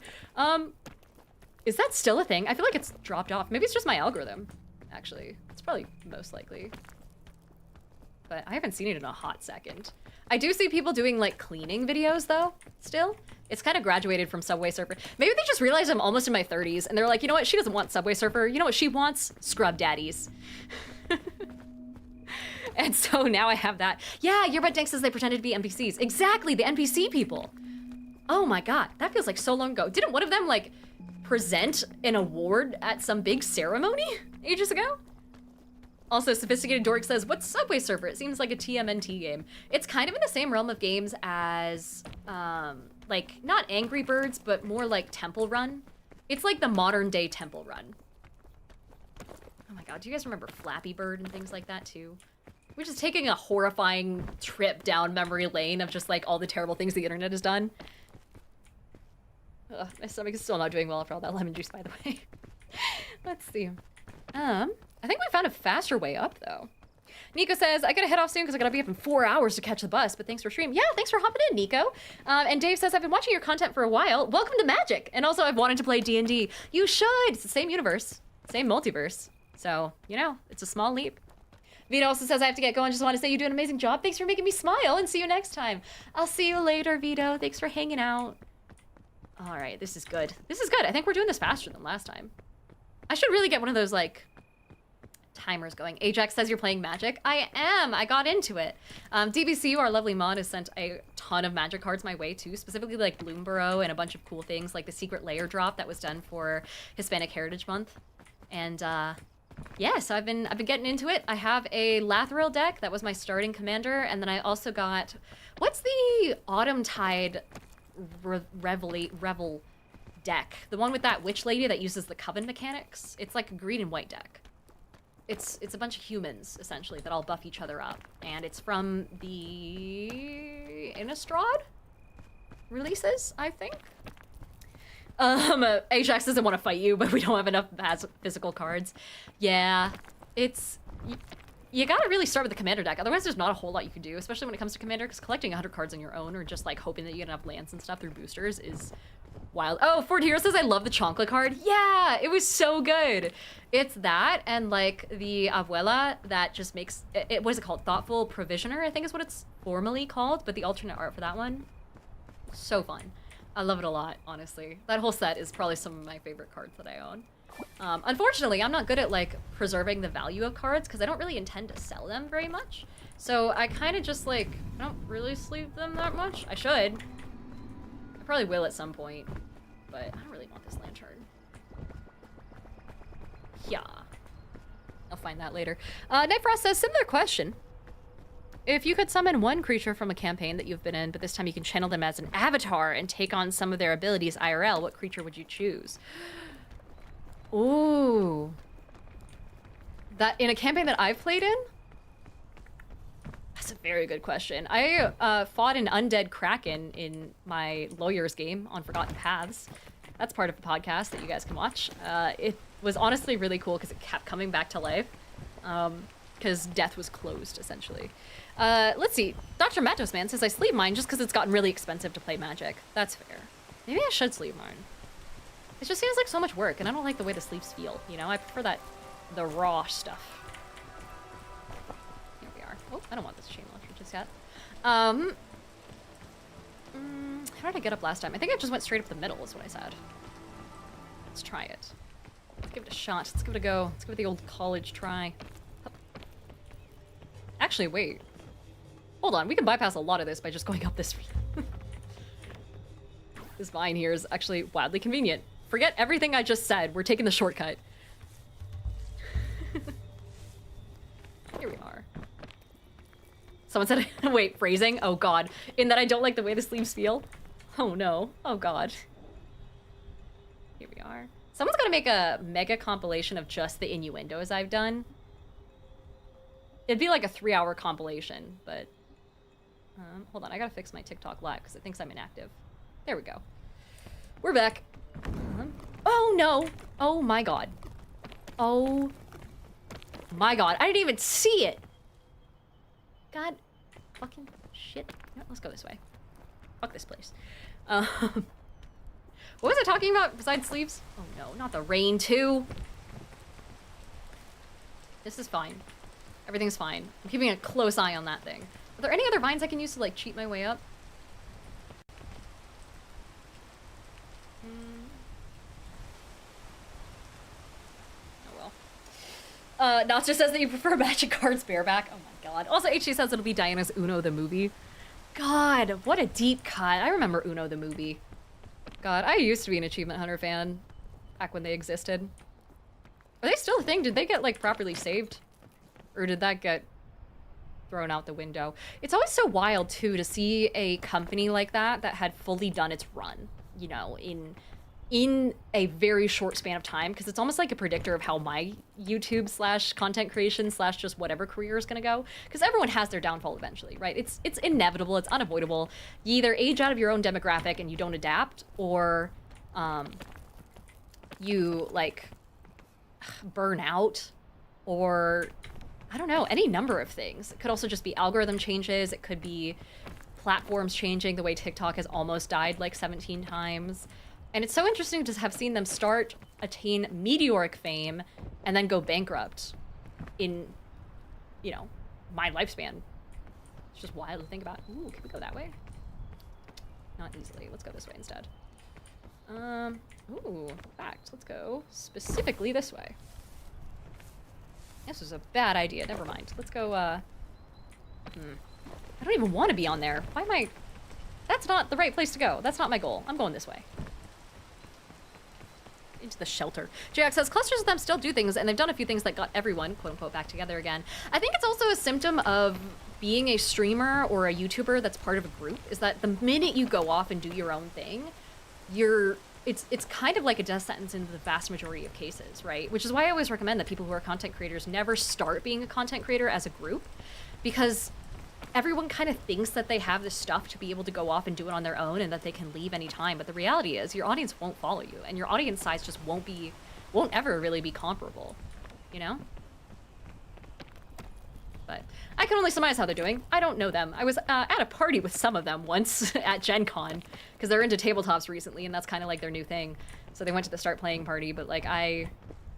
Is that still a thing? I feel like it's dropped off. Maybe it's just my algorithm, actually. It's probably most likely. But I haven't seen it in a hot second. I do see people doing like cleaning videos though, still. It's kind of graduated from Subway Surfer. Maybe they just realized I'm almost in my 30s and they're like, you know what, she doesn't want Subway Surfer. You know what she wants? Scrub daddies. And so now I have that. Yeah, Yearbud Dank says they pretended to be NPCs. Exactly, the NPC people. Oh my god, that feels like so long ago. Didn't one of them like present an award at some big ceremony ages ago? Also, Sophisticated Dork says, what's Subway Surfer? It seems like a TMNT game. It's kind of in the same realm of games as, like, not Angry Birds, but more like Temple Run. It's like the modern day Temple Run. Oh my god, do you guys remember Flappy Bird and things like that too? We're just taking a horrifying trip down memory lane of just like all the terrible things the internet has done. Ugh, my stomach is still not doing well after all that lemon juice, by the way. Let's see. I think we found a faster way up, though. Nico says, I gotta head off soon because I gotta be up in 4 hours to catch the bus, but thanks for stream. Yeah, thanks for hopping in, Nico. And Dave says, I've been watching your content for a while. Welcome to Magic. And also, I've wanted to play D&D. You should. It's the same universe, same multiverse. So, you know, it's a small leap. Vito also says, I have to get going. Just want to say you do an amazing job. Thanks for making me smile and see you next time. I'll see you later, Vito. Thanks for hanging out. All right, this is good. This is good. I think we're doing this faster than last time. I should really get one of those, like, timers going. Ajax says you're playing Magic. I am. I got into it. DBCU, our lovely mod, has sent a ton of Magic cards my way, too. Specifically, like, Bloomborough and a bunch of cool things, like the Secret Layer drop that was done for Hispanic Heritage Month. And, yeah, so I've been getting into it. I have a Lathril deck. That was my starting commander. And then I also got... What's the Autumn Tide Revel deck? The one with that witch lady that uses the Coven mechanics? It's like a green and white deck. It's a bunch of humans, essentially, that all buff each other up. And it's from the Innistrad releases, I think. Ajax doesn't want to fight you, but we don't have enough physical cards. Yeah, it's... You gotta really start with the commander deck. Otherwise, there's not a whole lot you can do, especially when it comes to commander, because collecting 100 cards on your own or just, like, hoping that you get enough lands and stuff through boosters is wild. Oh, Ford Hero says, I love the chocolate card. Yeah, it was so good. It's that and, like, the Abuela that just makes... what is it called? Thoughtful Provisioner, I think is what it's formally called, but the alternate art for that one, so fun. I love it a lot, honestly. That whole set is probably some of my favorite cards that I own. Unfortunately, I'm not good at, like, preserving the value of cards because I don't really intend to sell them very much. So I kind of just, like, I don't really sleeve them that much. I should. I probably will at some point, but I don't really want this lantern. Yeah. I'll find that later. Nightfrost says, similar question. If you could summon one creature from a campaign that you've been in, but this time you can channel them as an avatar and take on some of their abilities IRL, what creature would you choose? Ooh. That in a campaign that I've played in? That's a very good question. I fought an undead kraken in my lawyer's game on Forgotten Paths. That's part of the podcast that you guys can watch. It was honestly really cool because it kept coming back to life. Because death was closed, essentially. Let's see. Dr. Matos Man says I sleeve mine just because it's gotten really expensive to play Magic. That's fair. Maybe I should sleeve mine. It just seems like so much work, and I don't like the way the sleeves feel, you know? I prefer the raw stuff. Here we are. Oh, I don't want this chain launcher just yet. How did I get up last time? I think I just went straight up the middle is what I said. Let's try it. Let's give it a shot. Let's give it a go. Let's give it the old college try. Actually, wait. Hold on, we can bypass a lot of this by just going up this. This vine here is actually wildly convenient. Forget everything I just said. We're taking the shortcut. Here we are. Someone said, wait, phrasing? Oh god. In that I don't like the way the sleeves feel? Oh no. Oh god. Here we are. Someone's gonna make a mega compilation of just the innuendos I've done. It'd be like a 3-hour compilation, but... hold on, I gotta fix my TikTok live because it thinks I'm inactive. There we go. We're back. Oh no! Oh my god. Oh my god, I didn't even see it! God fucking shit. No, let's go this way. Fuck this place. What was I talking about besides sleeves? Oh no, not the rain too. This is fine. Everything's fine. I'm keeping a close eye on that thing. Are there any other vines I can use to like cheat my way up? Oh well. Natcha says that you prefer magic cards bareback. Oh my god. Also, HG says it'll be Diana's Uno the movie. God, what a deep cut. I remember Uno the movie. God, I used to be an Achievement Hunter fan back when they existed. Are they still a thing? Did they get like properly saved? Or did that get thrown out the window? It's always so wild too to see a company like that that had fully done its run, you know, in a very short span of time, because it's almost like a predictor of how my YouTube slash content creation slash just whatever career is gonna go, because everyone has their downfall eventually, right? It's inevitable, it's unavoidable. You either age out of your own demographic and you don't adapt, or you like burn out, or I don't know, any number of things. It could also just be algorithm changes, it could be platforms changing, the way TikTok has almost died like 17 times. And it's so interesting to have seen them start, attain meteoric fame, and then go bankrupt in, you know, my lifespan. It's just wild to think about. Ooh, can we go that way? Not easily. Let's go this way instead. Ooh, in fact, let's go specifically this way. This was a bad idea. Never mind. Let's go, I don't even want to be on there. Why am I... That's not the right place to go. That's not my goal. I'm going this way. Into the shelter. JX says, clusters of them still do things, and they've done a few things that got everyone, quote unquote, back together again. I think it's also a symptom of being a streamer or a YouTuber that's part of a group, is that the minute you go off and do your own thing, it's kind of like a death sentence in the vast majority of cases, right? Which is why I always recommend that people who are content creators never start being a content creator as a group, because everyone kind of thinks that they have this stuff to be able to go off and do it on their own and that they can leave anytime. But the reality is your audience won't follow you, and your audience size just won't ever really be comparable, you know? But I can only surmise how they're doing. I don't know them. I was at a party with some of them once at Gen Con, because they're into tabletops recently, and that's kind of like their new thing. So they went to the start playing party, but like I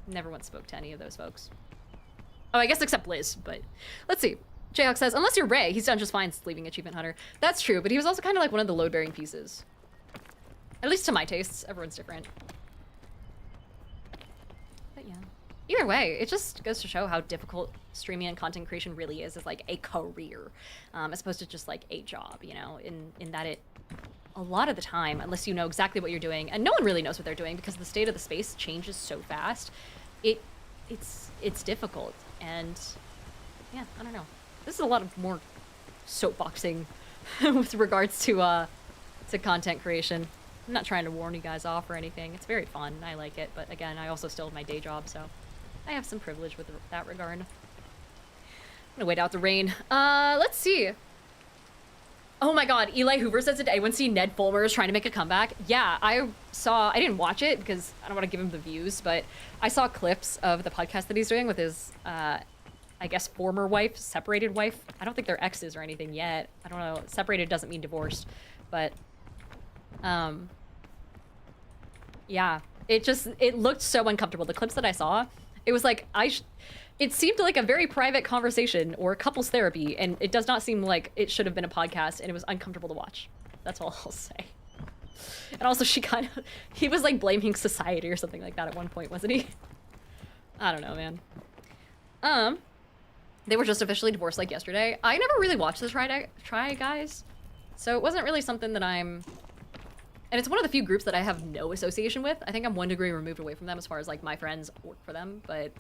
never once spoke to any of those folks. Oh, I guess except Liz, but let's see. Jayhawk says, unless you're Ray, he's done just fine leaving Achievement Hunter. That's true, but he was also kind of like one of the load-bearing pieces. At least to my tastes. Everyone's different. But yeah. Either way, it just goes to show how difficult streaming and content creation really is as like a career, as opposed to just like a job, you know, in that it, a lot of the time, unless you know exactly what you're doing, and no one really knows what they're doing because the state of the space changes so fast, it's difficult. And yeah, I don't know. This is a lot of more soapboxing with regards to content creation. I'm not trying to warn you guys off or anything. It's very fun. I like it. But again, I also still have my day job, so I have some privilege with that regard. I'm gonna wait out the rain. Let's see. Oh my god, Eli Hoover says, did anyone see Ned Fulmer trying to make a comeback? Yeah, I didn't watch it because I don't want to give him the views, but I saw clips of the podcast that he's doing with his, I guess, former wife, separated wife. I don't think they're exes or anything yet. I don't know. Separated doesn't mean divorced, but, yeah, it looked so uncomfortable. The clips that I saw, it was like, it seemed like a very private conversation or couples therapy, and it does not seem like it should have been a podcast, and it was uncomfortable to watch. That's all I'll say. And also he was like blaming society or something like that at one point, wasn't he? I don't know, man. They were just officially divorced like yesterday. I never really watched the Try Guys, so it wasn't really something that I'm And it's one of the few groups that I have no association with. I think I'm 1 degree removed away from them as far as like my friends work for them, but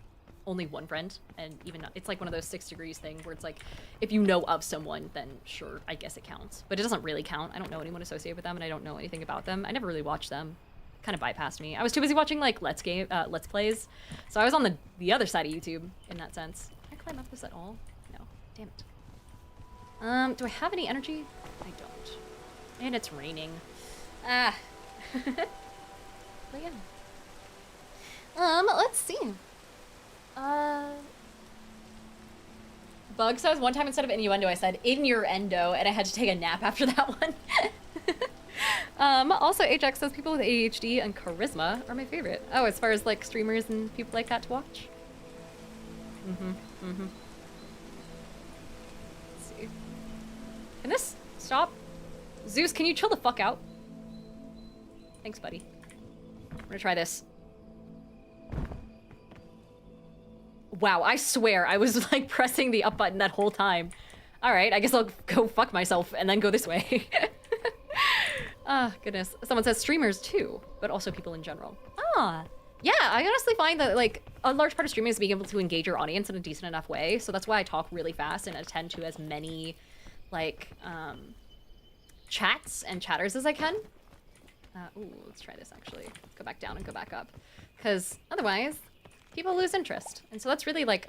only one friend. And even it's like one of those 6 degrees thing where it's like, if you know of someone, then sure, I guess it counts. But it doesn't really count. I don't know anyone associated with them, and I don't know anything about them. I never really watched them. Kind of bypassed me. I was too busy watching like Let's Plays. So I was on the other side of YouTube in that sense. Can I climb up this at all? No. Damn it. Do I have any energy? I don't. And it's raining. Ah. But yeah. Let's see. Bug says one time instead of innuendo, I said in your endo, and I had to take a nap after that one. Also, Ajax says people with ADHD and charisma are my favorite. Oh, as far as like streamers and people like that to watch? Let's see. Can this stop? Zeus, can you chill the fuck out? Thanks, buddy. I'm gonna try this. Wow, I swear I was like pressing the up button that whole time. All right, I guess I'll go fuck myself and then go this way. Ah, goodness. Someone says streamers too, but also people in general. Ah, yeah, I honestly find that like a large part of streaming is being able to engage your audience in a decent enough way. So that's why I talk really fast and attend to as many like chats and chatters as I can. Ooh, let's try this actually. Let's go back down and go back up. Because otherwise, people lose interest. And so that's really like,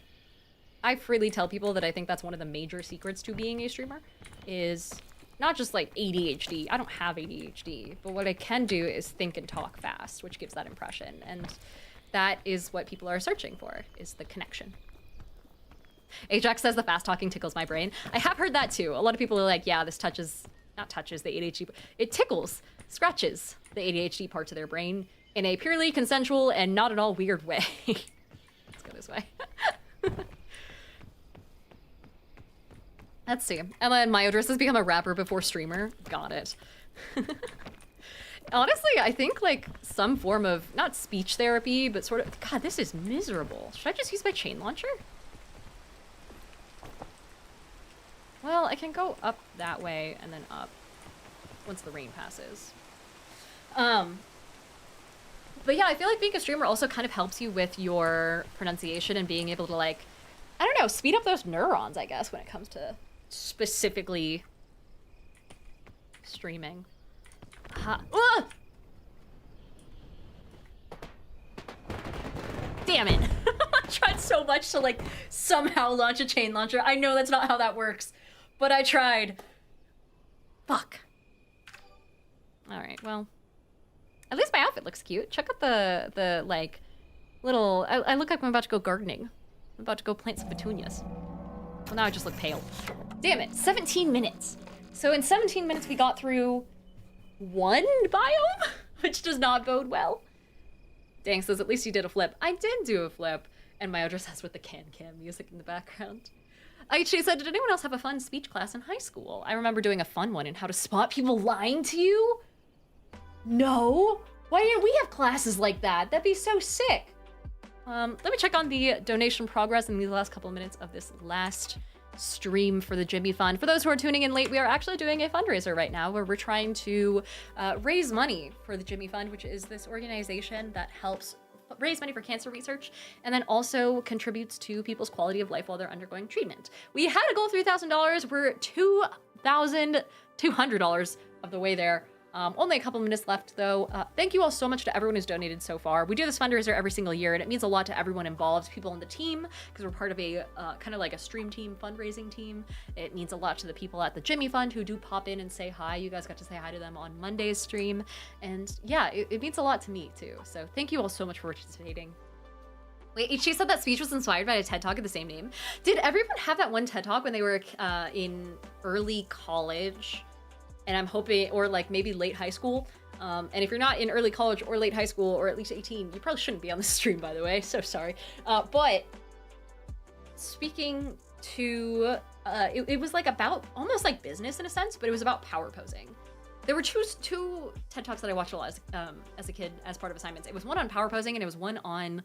I freely tell people that I think that's one of the major secrets to being a streamer is not just like ADHD. I don't have ADHD, but what I can do is think and talk fast, which gives that impression. And that is what people are searching for, is the connection. Ajax says the fast talking tickles my brain. I have heard that too. A lot of people are like, yeah, this not touches the ADHD, but it tickles, scratches the ADHD parts of their brain in a purely consensual and not at all weird way. Let's go this way. Let's see. And then Myodris has become a rapper before streamer. Got it. Honestly, I think like some form of, not speech therapy, but sort of, God, this is miserable. Should I just use my chain launcher? Well, I can go up that way and then up once the rain passes. But yeah, I feel like being a streamer also kind of helps you with your pronunciation and being able to like, I don't know, speed up those neurons, I guess, when it comes to specifically streaming. Damn it. I tried so much to like somehow launch a chain launcher. I know that's not how that works, but I tried. Fuck. All right, well, at least my outfit looks cute. Check out the like little, I look like I'm about to go gardening. I'm about to go plant some petunias. Well, now I just look pale. Damn it, 17 minutes. So in 17 minutes we got through one biome, which does not bode well. Dang, says at least you did a flip. I did do a flip. And my address has with the can-can music in the background. She said, did anyone else have a fun speech class in high school? I remember doing a fun one in how to spot people lying to you. No? Why didn't we have classes like that? That'd be so sick. Let me check on the donation progress in these last couple of minutes of this last stream for the Jimmy Fund. For those who are tuning in late, we are actually doing a fundraiser right now where we're trying to raise money for the Jimmy Fund, which is this organization that helps raise money for cancer research and then also contributes to people's quality of life while they're undergoing treatment. We had a goal of $3,000. We're $2,200 of the way there. Only a couple minutes left though. Thank you all so much to everyone who's donated so far. We do this fundraiser every single year and it means a lot to everyone involved, people on the team, because we're part of a kind of like a stream team, fundraising team. It means a lot to the people at the Jimmy Fund who do pop in and say hi. You guys got to say hi to them on Monday's stream. And yeah, it means a lot to me too. So thank you all so much for participating. Wait, she said that speech was inspired by a TED Talk of the same name. Did everyone have that one TED Talk when they were in early college? And I'm hoping, or like maybe late high school. And if you're not in early college or late high school, or at least 18, you probably shouldn't be on the stream, by the way. So sorry. But speaking to, it was like about almost like business in a sense, but it was about power posing. There were two TED Talks that I watched a lot as a kid as part of assignments. It was one on power posing and it was one on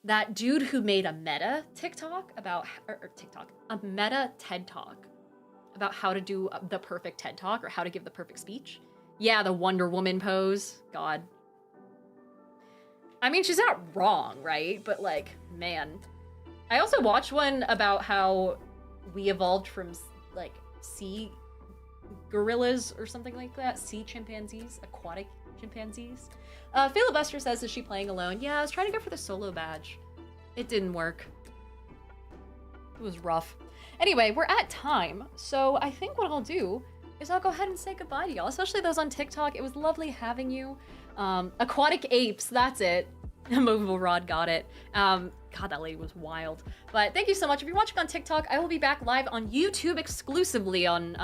that dude who made a meta TikTok about, a meta TED Talk about how to do the perfect TED Talk or how to give the perfect speech. Yeah, the Wonder Woman pose. God. I mean, she's not wrong, right? But like, man. I also watched one about how we evolved from like sea gorillas or something like that. Sea chimpanzees, aquatic chimpanzees. Filibuster says, is she playing alone? Yeah, I was trying to go for the solo badge. It didn't work. It was rough. Anyway, we're at time, so I think what I'll do is I'll go ahead and say goodbye to y'all, especially those on TikTok. It was lovely having you. Aquatic apes, that's it. Movable rod, got it. God, that lady was wild. But thank you so much. If you're watching on TikTok, I will be back live on YouTube exclusively on,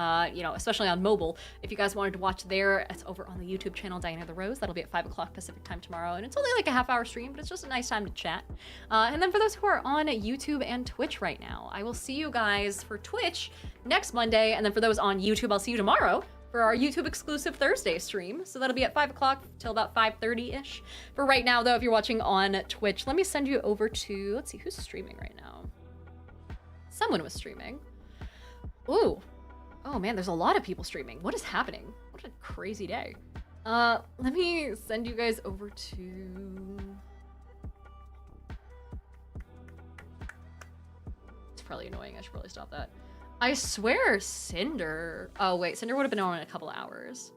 especially on mobile. If you guys wanted to watch there, it's over on the YouTube channel, Diana the Rose. That'll be at 5 o'clock Pacific time tomorrow. And it's only like a half-hour stream, but it's just a nice time to chat. And then for those who are on YouTube and Twitch right now, I will see you guys for Twitch next Monday. And then for those on YouTube, I'll see you tomorrow for our YouTube exclusive Thursday stream. So that'll be at 5 o'clock till about 5:30-ish. For right now, though, if you're watching on Twitch, let me send you over to, let's see, who's streaming right now? Someone was streaming. Ooh. Oh man, there's a lot of people streaming. What is happening? What a crazy day. Let me send you guys over to... It's probably annoying. I should probably stop that. I swear Cinder... Oh, wait. Cinder would have been on in a couple hours.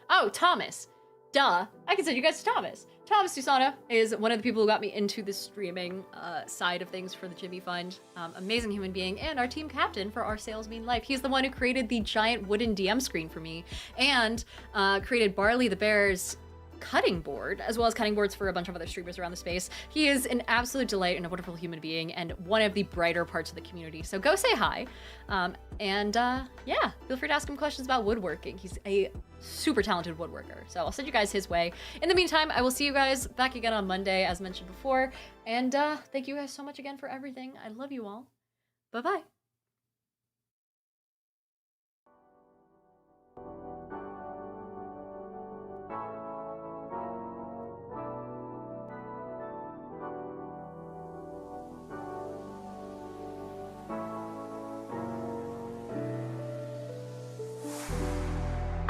Oh, Thomas. Duh. I can send you guys to Thomas. Thomas Susano is one of the people who got me into the streaming side of things for the Jimmy Fund. Amazing human being and our team captain for our Sales Mean Life. He's the one who created the giant wooden DM screen for me and created Barley the Bear's cutting board, as well as cutting boards for a bunch of other streamers around the space. He is an absolute delight and a wonderful human being and one of the brighter parts of the community. So go say hi. Yeah, feel free to ask him questions about woodworking. He's a super talented woodworker. So I'll send you guys his way. In the meantime, I will see you guys back again on Monday, as mentioned before. And thank you guys so much again for everything. I love you all. Bye-bye.